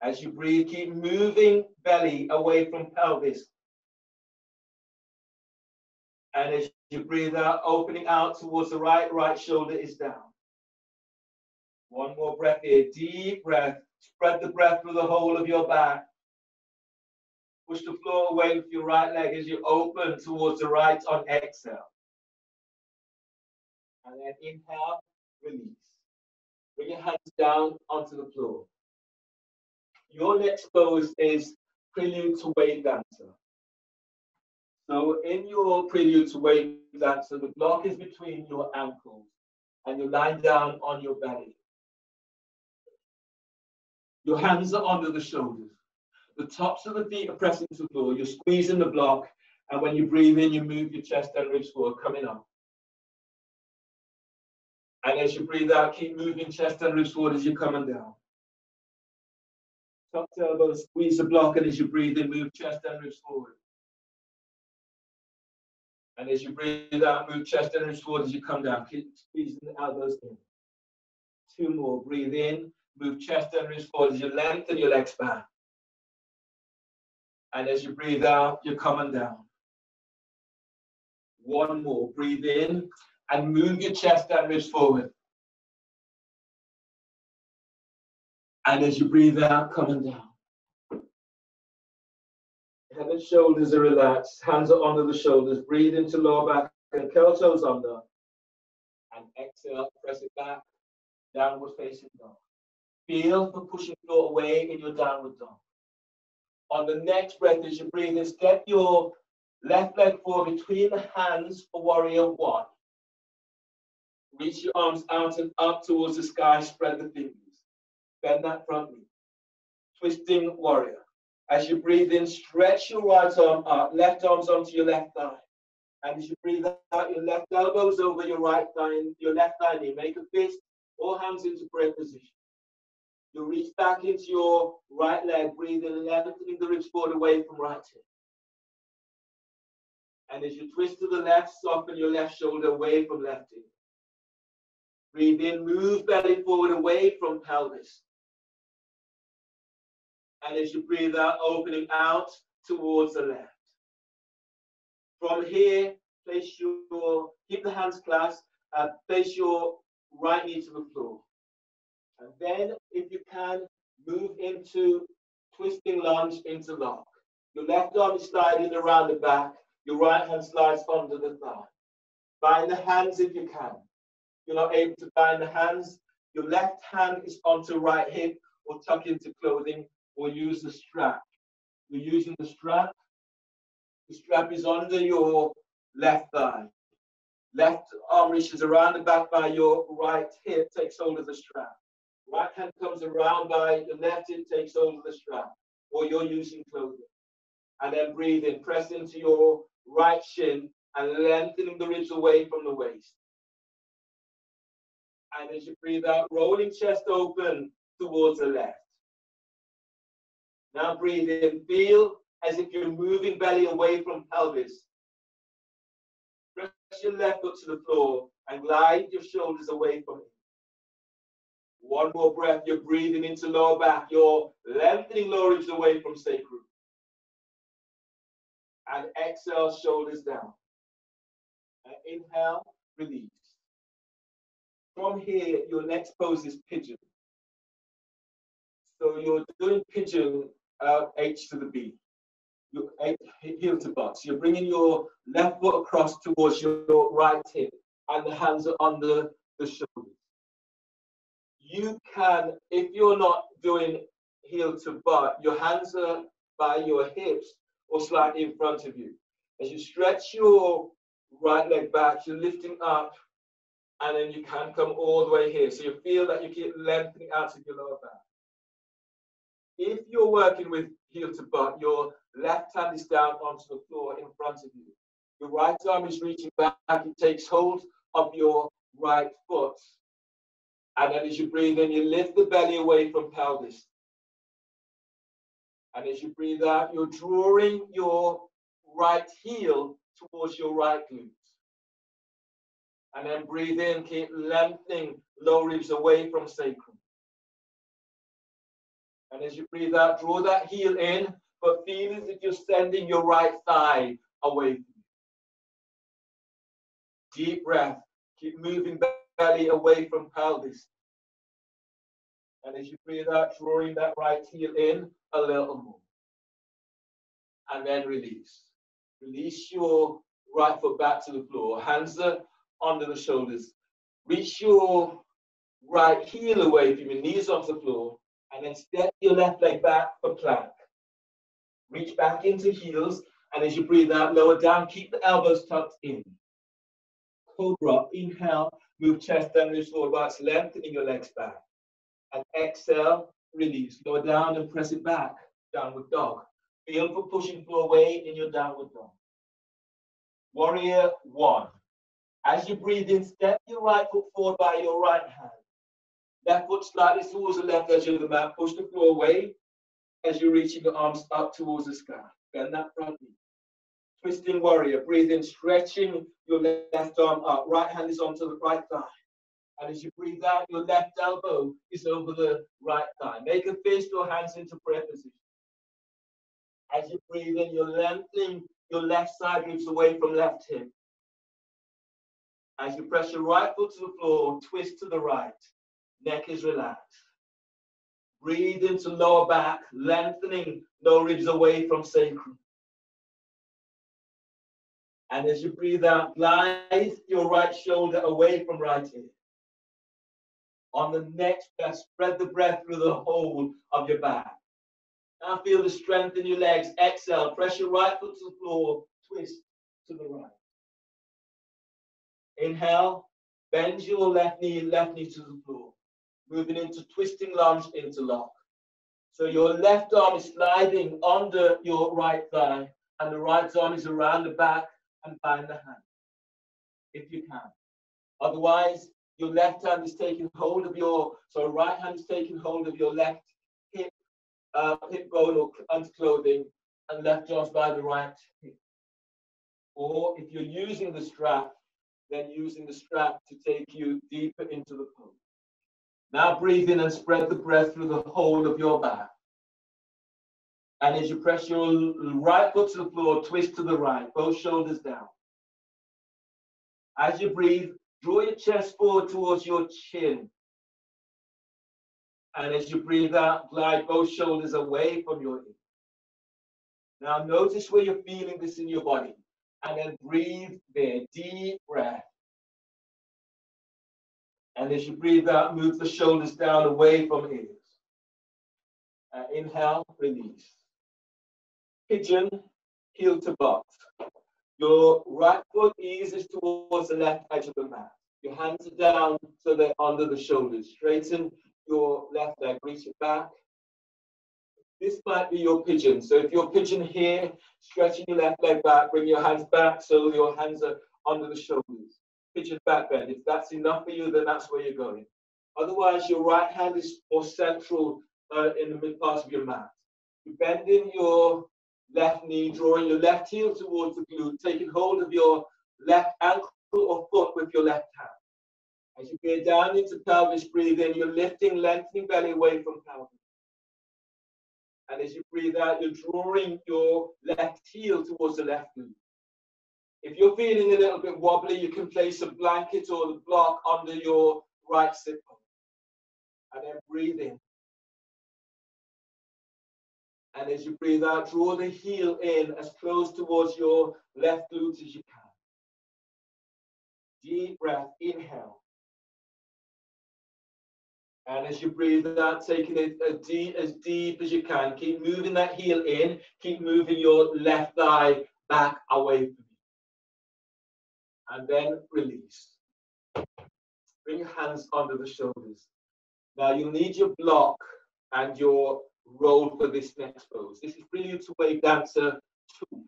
As you breathe, keep moving belly away from pelvis. And as you breathe out, opening out towards the right shoulder is down. One more breath here, deep breath. Spread the breath through the whole of your back. Push the floor away with your right leg as you open towards the right on exhale. And then inhale, release. Bring your hands down onto the floor. Your next pose is prelude to wave dancer. So in your prelude to wave dancer, the block is between your ankles and you're lying down on your belly. Your hands are under the shoulders. The tops of the feet are pressing to the floor. You're squeezing the block, and when you breathe in, you move your chest and ribs forward, coming up. And as you breathe out, keep moving chest and ribs forward as you're coming down. Top elbows, squeeze the block, and as you breathe in, move chest and ribs forward. And as you breathe out, move chest and ribs forward as you come down. Keep squeezing the elbows in. Two more. Breathe in, move chest and ribs forward as you lengthen your legs back. And as you breathe out, you're coming down. One more. Breathe in and move your chest and ribs forward. And as you breathe out, coming down. Head and shoulders are relaxed. Hands are under the shoulders. Breathe into lower back and curl toes under. And exhale, press it back. Downward facing dog. Feel for pushing floor away in your downward dog. On the next breath, as you breathe in, step your left leg forward between the hands for warrior one. Reach your arms out and up towards the sky. Spread the fingers. Bend that front knee. Twisting warrior. As you breathe in, stretch your right arm up. Left arm's onto your left thigh. And as you breathe out, your left elbows over your right thigh, your left thigh knee. Make a fist or hands into prayer position. You reach back into your right leg, breathe in, lengthening the ribs forward away from right hip. And as you twist to the left, soften your left shoulder away from left hip. Breathe in, move belly forward away from pelvis. And as you breathe out, opening out towards the left. From here, keep the hands clasped, place your right knee to the floor. And then if you can, move into twisting lunge into lock. Your left arm is sliding around the back. Your right hand slides under the thigh. Bind the hands if you can. If you're not able to bind the hands, your left hand is onto right hip or tuck into clothing or use the strap. You're using the strap. The strap is under your left thigh. Left arm reaches around the back by your right hip, takes hold of the strap. Right hand comes around by the left hip, takes hold of the strap, or you're using clothing. And then breathe in, press into your right shin and lengthening the ribs away from the waist. And as you breathe out, rolling chest open towards the left. Now breathe in, feel as if you're moving belly away from pelvis. Press your left foot to the floor and glide your shoulders away from it. One more breath, you're breathing into lower back. You're lengthening lower ribs away from sacrum. And exhale, shoulders down. And inhale, release. From here, your next pose is pigeon. So you're doing pigeon, H to the B. Your heel to butt. So you're bringing your left foot across towards your right hip, and the hands are under the shoulders. You can, if you're not doing heel to butt, your hands are by your hips or slightly in front of you. As you stretch your right leg back, you're lifting up, and then you can come all the way here. So you feel that you keep lengthening out of your lower back. If you're working with heel to butt, your left hand is down onto the floor in front of you. Your right arm is reaching back, it takes hold of your right foot. And then as you breathe in, you lift the belly away from pelvis. And as you breathe out, you're drawing your right heel towards your right glute. And then breathe in, keep lengthening lower ribs away from sacrum. And as you breathe out, draw that heel in, but feel as if you're sending your right thigh away from you. Deep breath. Keep moving belly away from pelvis. And as you breathe out, drawing that right heel in a little more. And then release. Release your right foot back to the floor. Hands are under the shoulders. Reach your right heel away from your knees onto the floor. And then step your left leg back for plank. Reach back into heels. And as you breathe out, lower down. Keep the elbows tucked in. Cobra. Inhale. Move chest down, reach forward. That's lengthening your legs back. And exhale. Release. Lower down and press it back. Downward dog. Feel for pushing floor away in your downward dog. Warrior one. As you breathe in, step your right foot forward by your right hand. Left foot slightly towards the left edge of the mat. Push the floor away as you're reaching your arms up towards the sky. Bend that front knee. Twisting warrior. Breathe in, stretching your left arm up. Right hand is onto the right thigh. And as you breathe out, your left elbow is over the right thigh. Make a fist or hands into prayer position. As you breathe in, you're lengthening your left side ribs away from left hip. As you press your right foot to the floor, twist to the right. Neck is relaxed. Breathe into lower back, lengthening lower ribs away from sacrum. And as you breathe out, glide your right shoulder away from right hip. On the next breath, spread the breath through the whole of your back. Now feel the strength in your legs. Exhale, press your right foot to the floor, twist to the right. Inhale, bend your left knee to the floor. Moving into twisting lunge into lock. So your left arm is sliding under your right thigh, and the right arm is around the back and behind the hand, if you can. Otherwise, your left hand is taking hold of right hand is taking hold of your left hip bone or under clothing, and left arm's by the right hip. Or if you're using the strap, then using the strap to take you deeper into the pose. Now breathe in and spread the breath through the whole of your back. And as you press your right foot to the floor, twist to the right, both shoulders down. As you breathe, draw your chest forward towards your chin. And as you breathe out, glide both shoulders away from your ear. Now notice where you're feeling this in your body. And then breathe there, deep breath. And as you breathe out, move the shoulders down away from ears. Inhale, release. Pigeon, heel to butt. Your right foot eases towards the left edge of the mat. Your hands are down so they're under the shoulders. Straighten your left leg, reach it back. This might be your pigeon. So if you're pigeon here, stretching your left leg back, bring your hands back so your hands are under the shoulders. Pigeon back bend. If that's enough for you, then that's where you're going. Otherwise, your right hand is more central in the mid part of your mat. You're bending your left knee, drawing your left heel towards the glute, taking hold of your left ankle or foot with your left hand. As you go down into pelvis, breathe in, you're lifting, lengthening belly away from pelvis. And as you breathe out, you're drawing your left heel towards the left glute. If you're feeling a little bit wobbly, you can place a blanket or the block under your right sit bone. And then breathe in. And as you breathe out, draw the heel in as close towards your left glute as you can. Deep breath, inhale. And as you breathe out, taking it as deep as you can. Keep moving that heel in. Keep moving your left thigh back away from you. And then release. Bring your hands under the shoulders. Now you'll need your block and your roll for this next pose. This is brilliant to wave dancer 2.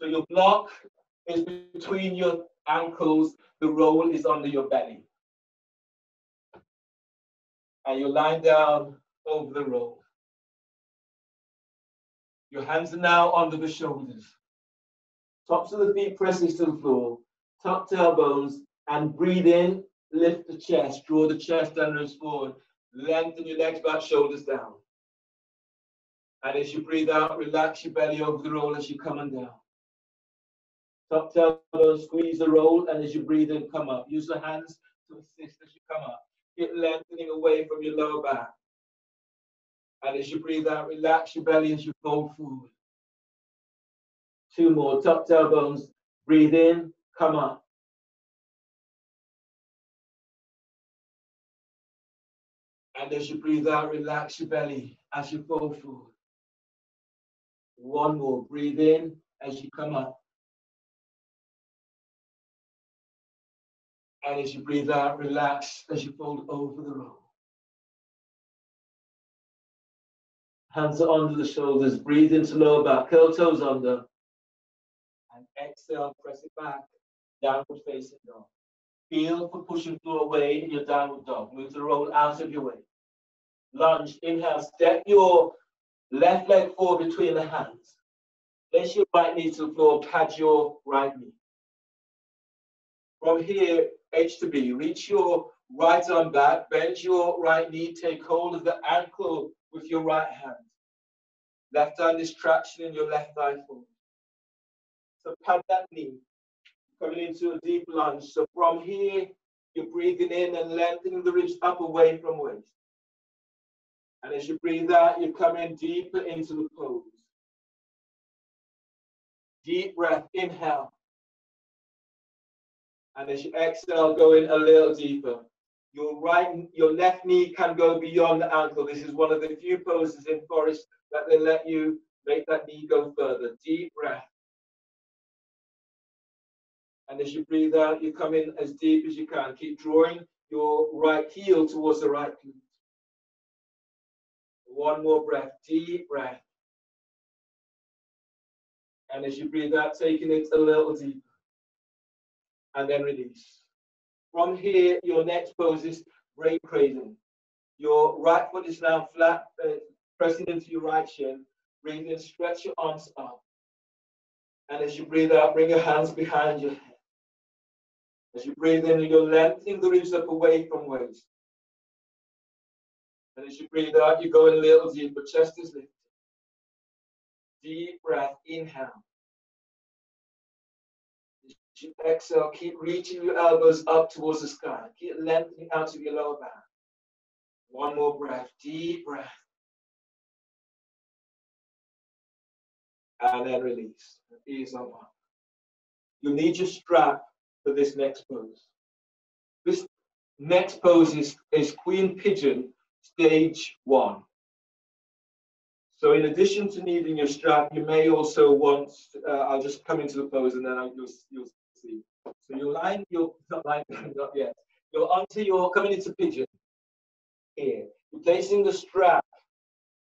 So your block is between your ankles. The roll is under your belly. And you're lying down over the roll. Your hands are now under the shoulders. Tops of the feet presses to the floor. Tuck tailbones and breathe in. Lift the chest. Draw the chest and nose forward. Lengthen your legs back, shoulders down. And as you breathe out, relax your belly over the roll as you come on down. Tuck tailbones, squeeze the roll, and as you breathe in, come up. Use the hands to assist as you come up. Get lengthening away from your lower back. And as you breathe out, relax your belly as you fold forward. 2 more. Tuck tailbones. Breathe in. Come up. And as you breathe out, relax your belly as you fold forward. 1 more. Breathe in as you come up. And as you breathe out, relax as you fold over the roll. Hands are under the shoulders. Breathe into lower back. Curl toes under. And exhale, press it back. Downward facing dog. Feel for pushing floor away in your downward dog. Move the roll out of your way. Lunge. Inhale. Step your left leg forward between the hands. Place your right knee to the floor. Pad your right knee. From here, H to B. Reach your right arm back. Bend your right knee. Take hold of the ankle with your right hand. Left hand is traction in your left thigh forward. So pad that knee. Coming into a deep lunge. So from here, you're breathing in and lengthening the ribs up away from waist. And as you breathe out, you're coming deeper into the pose. Deep breath, inhale. And as you exhale, go in a little deeper. Your left knee can go beyond the ankle. This is one of the few poses in forest that they let you make that knee go further. Deep breath. And as you breathe out, you come in as deep as you can. Keep drawing your right heel towards the right glute. 1 more breath, deep breath. And as you breathe out, taking it a little deeper. And then release. From here, your next pose is brain cradle. Your right foot is now flat, pressing into your right shin. Breathe in, stretch your arms up. And as you breathe out, bring your hands behind your head. As you breathe in, you're lengthening the ribs up away from waist. And as you breathe out, you're going a little deeper. Chest is lifted. Deep breath, inhale. As you exhale, keep reaching your elbows up towards the sky. Keep lengthening out of your lower back. One more breath, deep breath. And then release. Ease on one. You need your strap for this next pose. This next pose is Queen Pigeon, stage 1. So in addition to needing your strap, you may also want, I'll just come into the pose and then you'll see. So you're lying, not yet. You're coming into pigeon here. You're placing the strap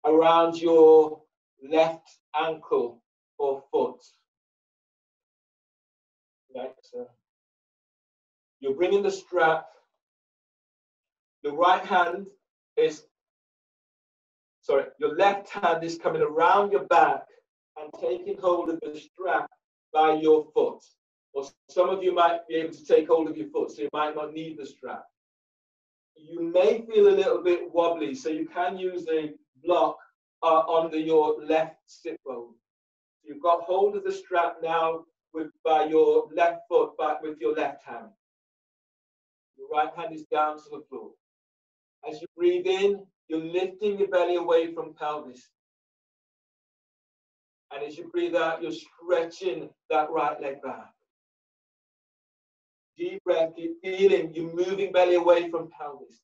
around your left ankle or foot. Like so. You're bringing the strap. The right hand is, your left hand is coming around your back and taking hold of the strap by your foot. Or some of you might be able to take hold of your foot, so you might not need the strap. You may feel a little bit wobbly, so you can use a block under your left sit bone. You've got hold of the strap now by your left foot, but with your left hand. Your right hand is down to the floor. As you breathe in, you're lifting your belly away from pelvis. And as you breathe out, you're stretching that right leg back. Deep breath, keep feeling you're moving belly away from pelvis.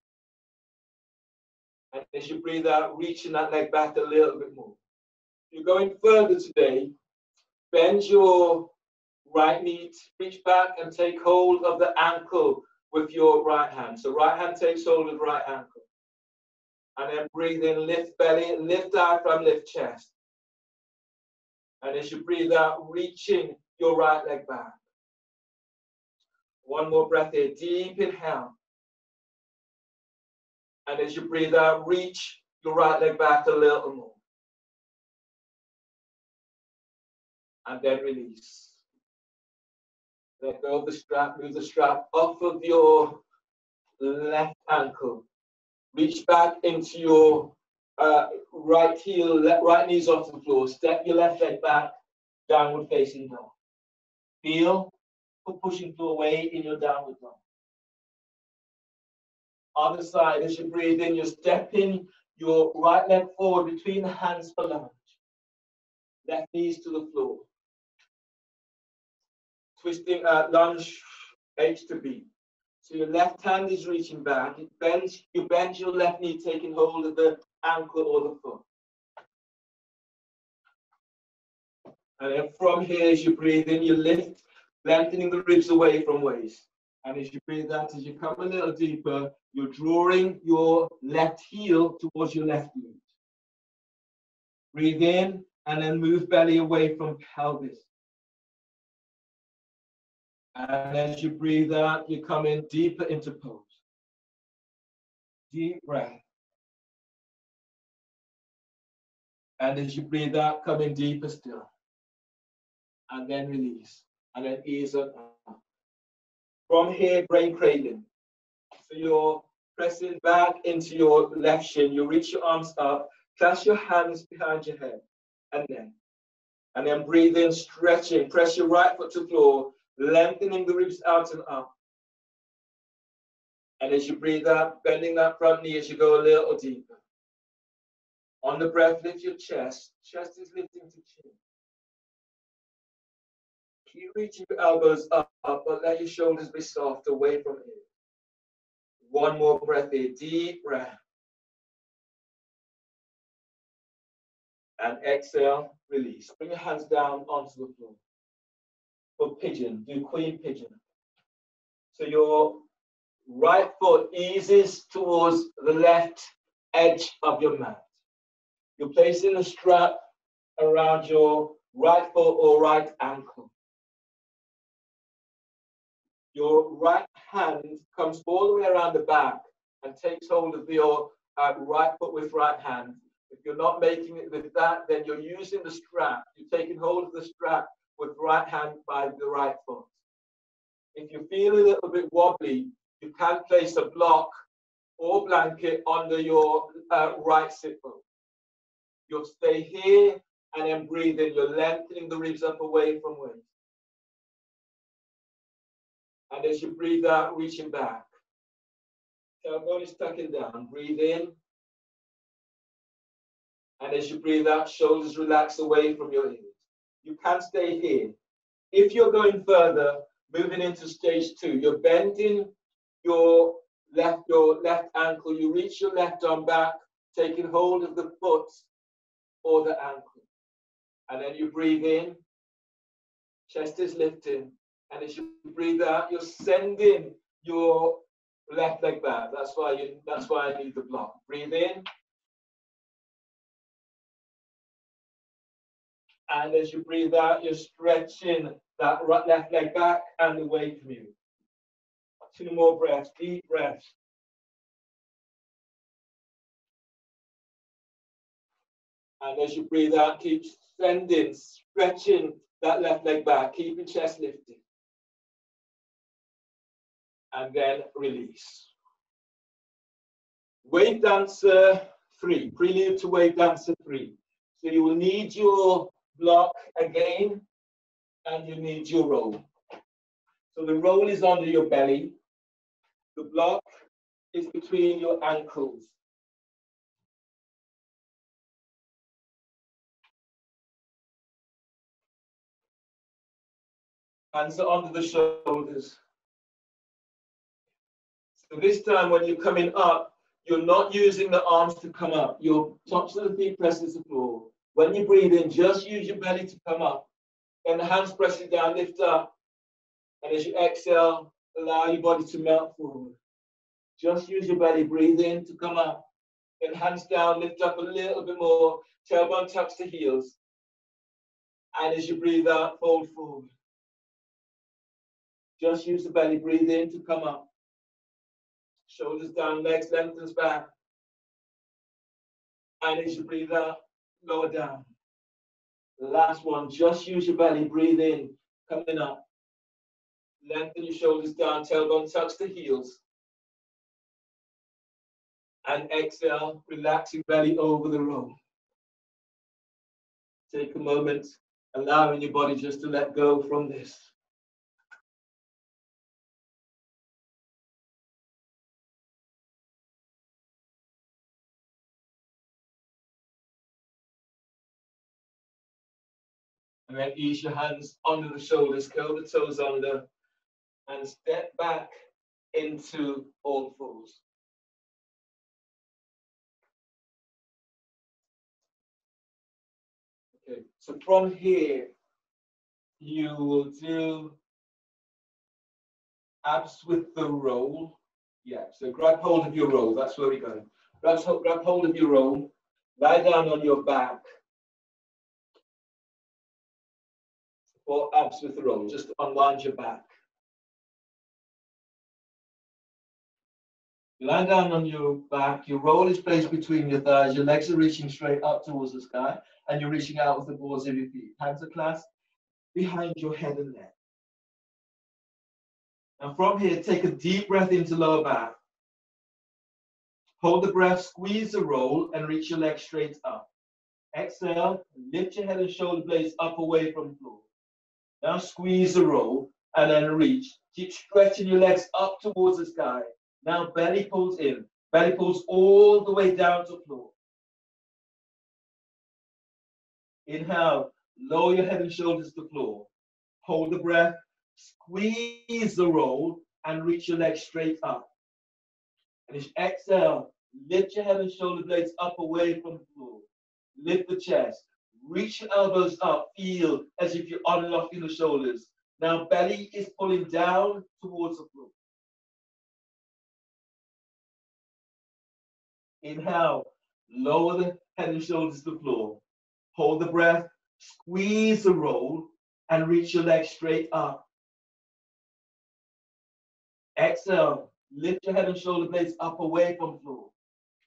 And as you breathe out, reaching that leg back a little bit more. You're going further today. Bend your right knee, reach back and take hold of the ankle with your right hand. So right hand takes hold of right ankle. And then breathe in, lift belly, lift diaphragm, lift chest. And as you breathe out, reaching your right leg back. One more breath here, deep inhale. And as you breathe out, reach your right leg back a little more. And then release. Let go of the strap, move the strap off of your left ankle. Reach back into your right heel, right knees off the floor. Step your left leg back, downward facing dog. Feel for pushing through away in your downward dog. Other side, as you breathe in, you're stepping your right leg forward between the hands for lunge. Left knees to the floor. Twisting lunge, H to B. So your left hand is reaching back. You bend your left knee, taking hold of the ankle or the foot. And then from here, as you breathe in, you lift, lengthening the ribs away from waist. And as you breathe out, as you come a little deeper, you're drawing your left heel towards your left knee. Breathe in, and then move belly away from pelvis. And as you breathe out, you come in deeper into pose. Deep breath. And as you breathe out, come in deeper still. And then release. And then ease up. From here, brain cradling. So you're pressing back into your left shin. You reach your arms up. Clasp your hands behind your head. And then breathe in, stretching. Press your right foot to the floor. Lengthening the ribs out and up. And as you breathe out, bending that front knee as you go a little deeper. On the breath, lift your chest. Chest is lifting to chin. Keep reaching your elbows up, but let your shoulders be soft away from here. One more breath here. Deep breath. And exhale, release. Bring your hands down onto the floor. For pigeon, do Queen Pigeon. So your right foot eases towards the left edge of your mat. You're placing a strap around your right foot or right ankle. Your right hand comes all the way around the back and takes hold of your right foot with right hand. If you're not making it with that, then you're using the strap. You're taking hold of the strap with right hand by the right foot. If you feel a little bit wobbly, you can place a block or blanket under your right sit bone. You'll stay here and then breathe in. You're lengthening the ribs up away from waist. And as you breathe out, reaching back. Tailbone is tucking down. Breathe in. And as you breathe out, shoulders relax away from your ears. You can stay here. If you're going further, moving into stage 2, you're bending your left ankle. You reach your left arm back, taking hold of the foot or the ankle. And then you breathe in, chest is lifting. And as you breathe out, you're sending your left leg back. That's why I need the block. Breathe in. And as you breathe out, you're stretching that left leg back and away from you. 2 more breaths, deep breaths. And as you breathe out, keep sending, stretching that left leg back, keeping chest lifted. And then release. Wave Dancer 3, prelude to Wave Dancer 3. So you will need your block again, and you need your roll. So the roll is under your belly. The block is between your ankles. Hands are under the shoulders. So this time when you're coming up, you're not using the arms to come up. Your tops of the feet presses the floor. When you breathe in, just use your belly to come up. And the hands pressing down, lift up. And as you exhale, allow your body to melt forward. Just use your belly, breathe in to come up. Then hands down, lift up a little bit more. Tailbone tucks the heels. And as you breathe out, fold forward. Just use the belly, breathe in to come up. Shoulders down, legs lengthens back. And as you breathe out, lower down. The last one, just use your belly, breathe in, coming up. Lengthen your shoulders down, tailbone tucks the heels. And exhale, relax your belly over the roll. Take a moment, allowing your body just to let go from this. And then ease your hands under the shoulders, curl the toes under, and step back into all fours. Okay, so from here, you will do abs with the roll. Yeah, so grab hold of your roll, that's where we're going. Grab hold of your roll, lie down on your back. Or abs with the roll, just unwind your back. You lie down on your back, your roll is placed between your thighs, your legs are reaching straight up towards the sky, and you're reaching out with the balls of your feet. Hands are clasped behind your head and neck. And from here, take a deep breath into lower back. Hold the breath, squeeze the roll, and reach your legs straight up. Exhale, lift your head and shoulder blades up away from the floor. Now squeeze the roll and then reach. Keep stretching your legs up towards the sky. Now belly pulls in. Belly pulls all the way down to the floor. Inhale, lower your head and shoulders to the floor. Hold the breath, squeeze the roll and reach your legs straight up. And as you exhale, lift your head and shoulder blades up away from the floor. Lift the chest. Reach your elbows up. Feel as if you're unlocking the shoulders. Now belly is pulling down towards the floor. Inhale, lower the head and shoulders to the floor. Hold the breath, squeeze the roll, and reach your legs straight up. Exhale, lift your head and shoulder blades up away from the floor.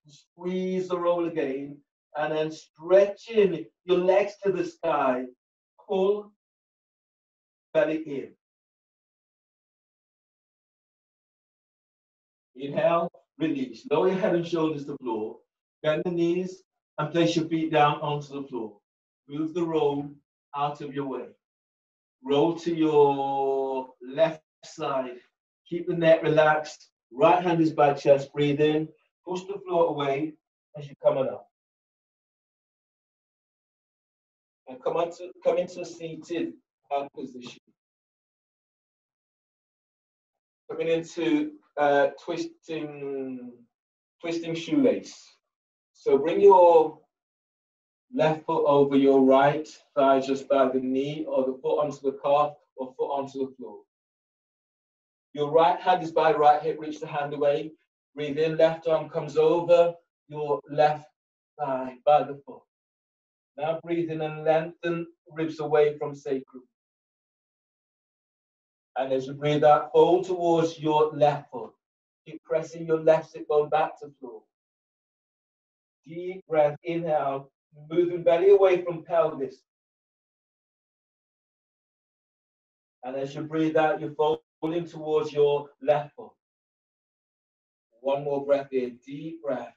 Squeeze the roll again, and then stretching your legs to the sky. Pull belly in. Inhale, release. Lower your head and shoulders to the floor. Bend the knees and place your feet down onto the floor. Move the roll out of your way. Roll to your left side. Keep the neck relaxed Right hand is by chest. Breathe in. Push the floor away as you're coming up. And come into a seated position. Coming into twisting shoelace. So bring your left foot over your right thigh just by the knee, or the foot onto the calf, or foot onto the floor. Your right hand is by right hip, reach the hand away. Breathe in, left arm comes over your left thigh by the foot. Now breathe in and lengthen ribs away from sacrum. And as you breathe out, fold towards your left foot. Keep pressing your left sit bone back to floor. Deep breath, inhale, moving belly away from pelvis. And as you breathe out, you're folding towards your left foot. One more breath in, deep breath.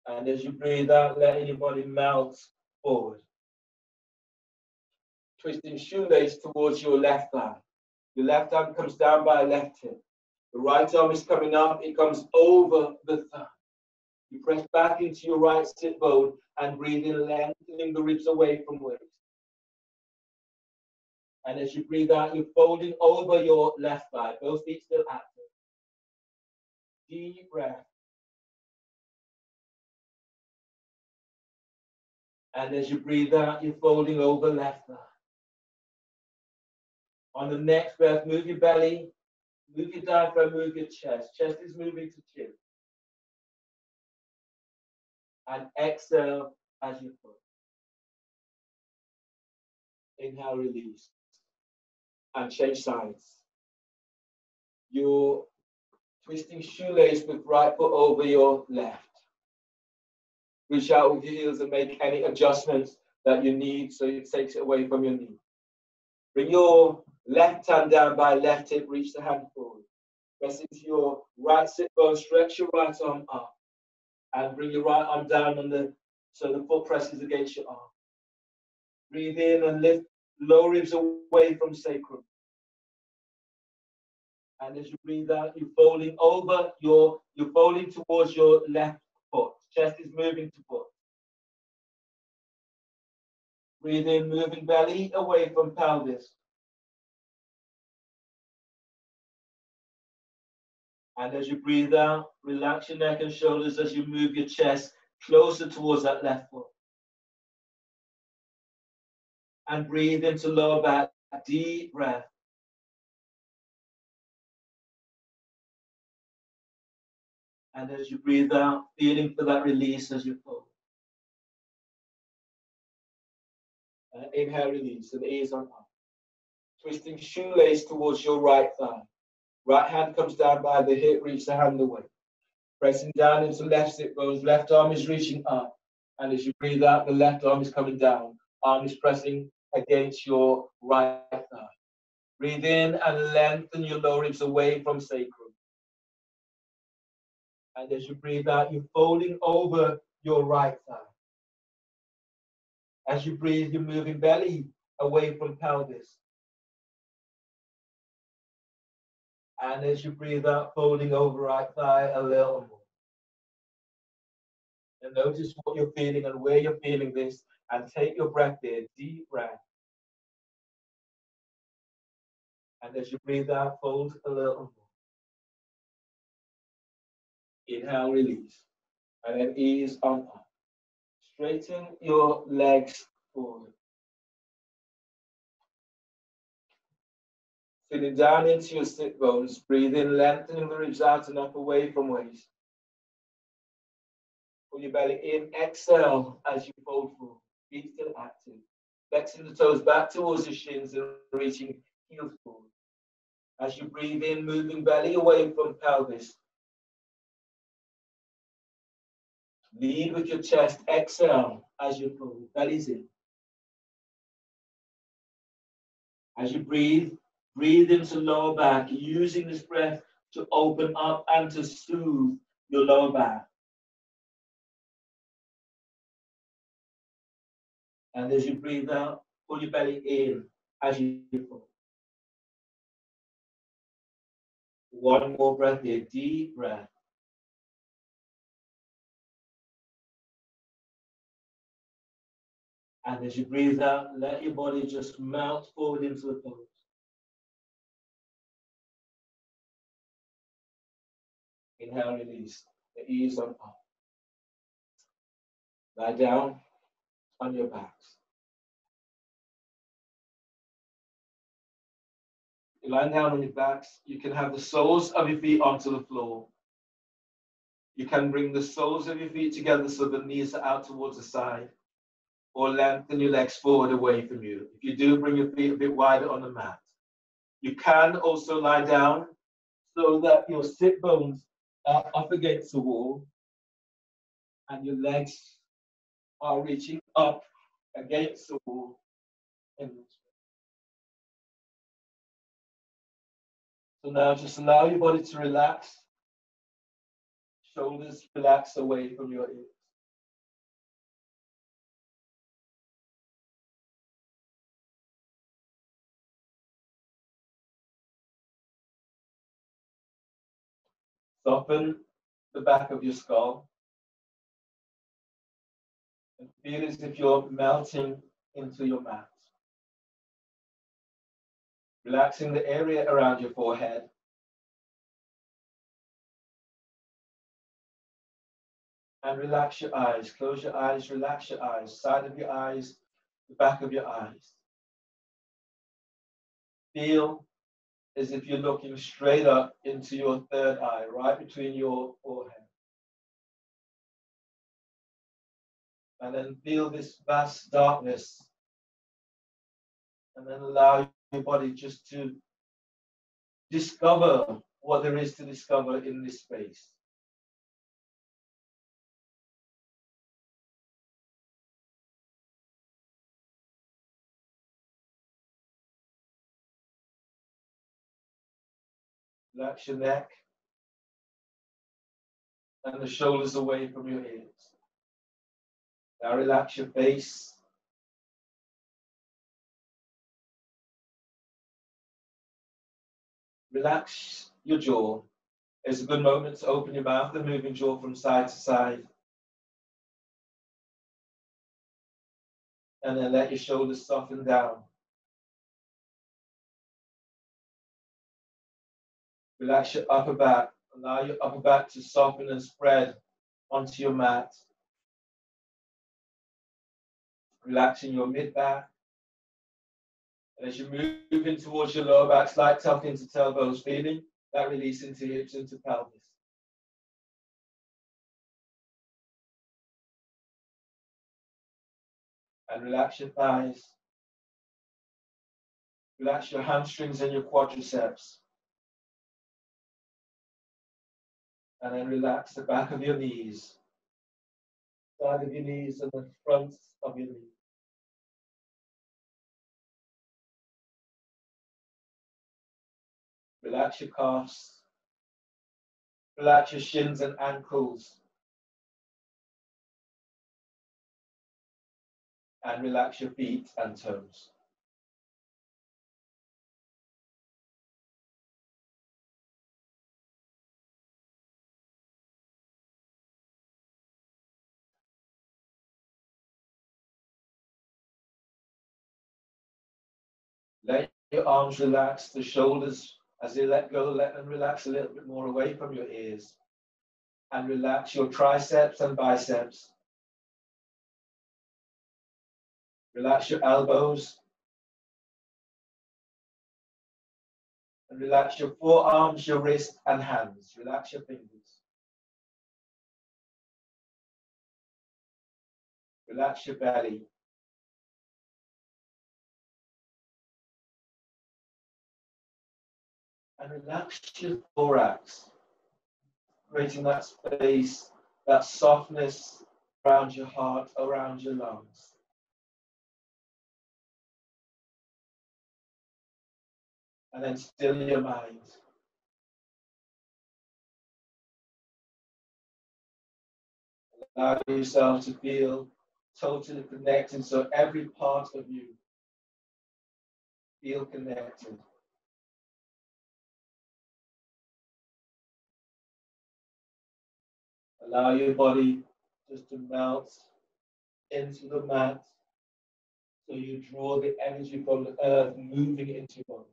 And as you breathe out, letting your body melt forward. Twisting shoelace towards your left thigh. Your left hand comes down by left hip. The right arm is coming up, it comes over the thigh. You press back into your right sit bone and breathe in, lengthening the ribs away from waist. And as you breathe out, you're folding over your left thigh, both feet still active. Deep breath. And as you breathe out, you're folding over left thigh. On the next breath, move your belly, move your diaphragm, move your chest. Chest is moving to chin. And exhale as you fold. Inhale, release. And change sides. You're twisting shoelace with right foot over your left. Reach out with your heels and make any adjustments that you need so it takes it away from your knee. Bring your left hand down by left hip, reach the hand forward. Press into your right sit bone, stretch your right arm up. And bring your right arm down so the foot presses against your arm. Breathe in and lift low ribs away from sacrum. And as you breathe out, you're folding towards your left foot. Chest is moving to foot. Breathe in, moving belly away from pelvis. And as you breathe out, relax your neck and shoulders as you move your chest closer towards that left foot. And breathe into lower back, deep breath. And as you breathe out, feeling for that release as you fold. Inhale, release, and ease on up. Twisting shoelace towards your right thigh. Right hand comes down by the hip, reach the hand away. Pressing down into left sit bones, left arm is reaching up. And as you breathe out, the left arm is coming down. Arm is pressing against your right thigh. Breathe in and lengthen your lower ribs away from sacrum. And as you breathe out, you're folding over your right thigh. As you breathe, you're moving belly away from pelvis. And as you breathe out, folding over right thigh a little more. And notice what you're feeling and where you're feeling this. And take your breath in, deep breath. And as you breathe out, fold a little more. Inhale, release. And then ease on up. Straighten your legs forward. Sitting down into your sit bones. Breathe in, lengthening the ribs out and up away from waist. Pull your belly in. Exhale as you fold forward. Feet still active. Flexing the toes back towards the shins and reaching heels forward. As you breathe in, moving belly away from pelvis. Lead with your chest. Exhale as you fold. Belly's in. As you breathe, breathe into lower back, using this breath to open up and to soothe your lower back. And as you breathe out, pull your belly in as you fold. One more breath here, deep breath. And as you breathe out, let your body just melt forward into the pose. Inhale, release. The ease on up. Lie down on your backs. You lie down on your backs. You can have the soles of your feet onto the floor. You can bring the soles of your feet together so the knees are out towards the side, or lengthen your legs forward away from you. If you do, bring your feet a bit wider on the mat. You can also lie down so that your sit bones are up against the wall and your legs are reaching up against the wall. So now just allow your body to relax. Shoulders relax away from your ears. Soften the back of your skull and feel as if you're melting into your mat. Relaxing the area around your forehead. And relax your eyes. Close your eyes, relax your eyes. Side of your eyes, the back of your eyes. Feel as if you're looking straight up into your third eye, right between your forehead. And then feel this vast darkness. And then allow your body just to discover what there is to discover in this space. Relax your neck and the shoulders away from your ears. Now relax your face. Relax your jaw. It's a good moment to open your mouth and move your jaw from side to side. And then let your shoulders soften down. Relax your upper back. Allow your upper back to soften and spread onto your mat. Relaxing your mid back. And as you move in towards your lower back, slight tuck into tailbones, feeling that release into hips, into pelvis. And relax your thighs. Relax your hamstrings and your quadriceps. And then relax the back of your knees, side of your knees and the front of your knees. Relax your calves. Relax your shins and ankles. And relax your feet and toes. Let your arms relax, the shoulders, as they let go, let them relax a little bit more away from your ears. And relax your triceps and biceps. Relax your elbows. And relax your forearms, your wrist, and hands. Relax your fingers. Relax your belly. And relax your thorax, creating that space, that softness around your heart, around your lungs. And then still your mind. Allow yourself to feel totally connected, so every part of you feel connected. Allow your body just to melt into the mat. So you draw the energy from the earth moving into your body.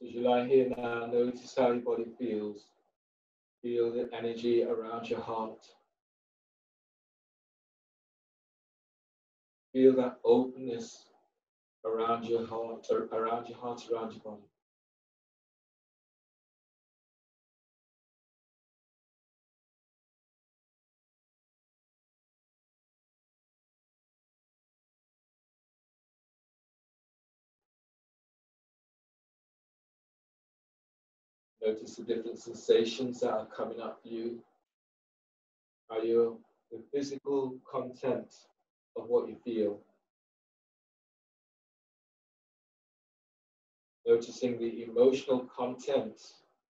So as you lie here now, notice how your body feels. Feel the energy around your heart. Feel that openness around your heart, around your body. Notice the different sensations that are coming up for you. Are you the physical content of what you feel? Noticing the emotional content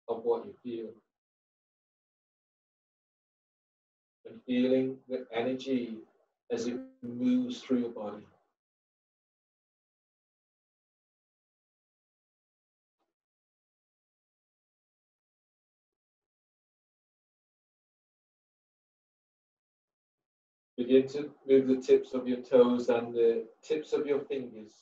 of what you feel. And feeling the energy as it moves through your body. Begin to move the tips of your toes and the tips of your fingers.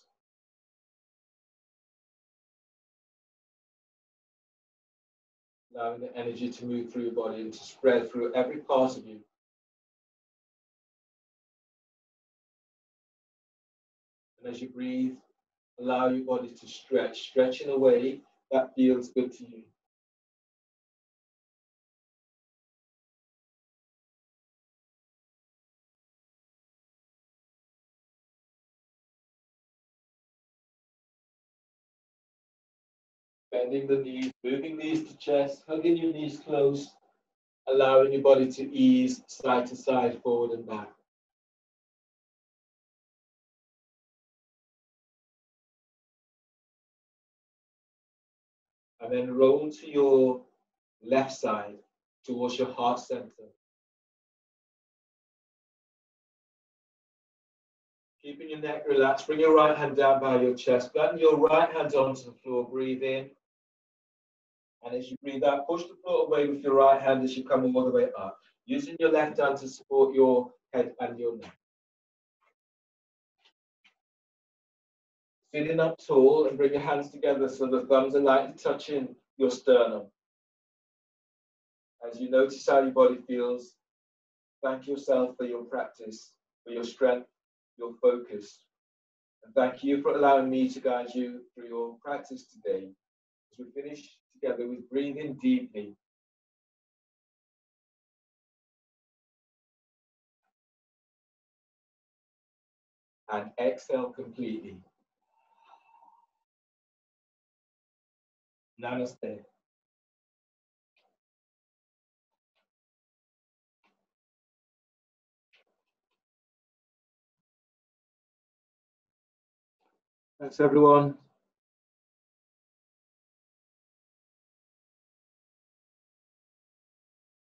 Allowing the energy to move through your body and to spread through every part of you. And as you breathe, allow your body to stretch in a way that feels good to you. Bending the knees, moving knees to chest, hugging your knees close, allowing your body to ease side to side, forward and back. And then roll to your left side towards your heart center. Keeping your neck relaxed, bring your right hand down by your chest, flatten your right hand onto the floor, breathe in. And as you breathe out, push the floor away with your right hand as you come all the way up, using your left hand to support your head and your neck. Sitting up tall and bring your hands together so the thumbs are lightly touching your sternum. As you notice how your body feels, thank yourself for your practice, for your strength, your focus. And thank you for allowing me to guide you through your practice today. As we finish together with breathing deeply. And exhale completely. Namaste. Thanks, everyone.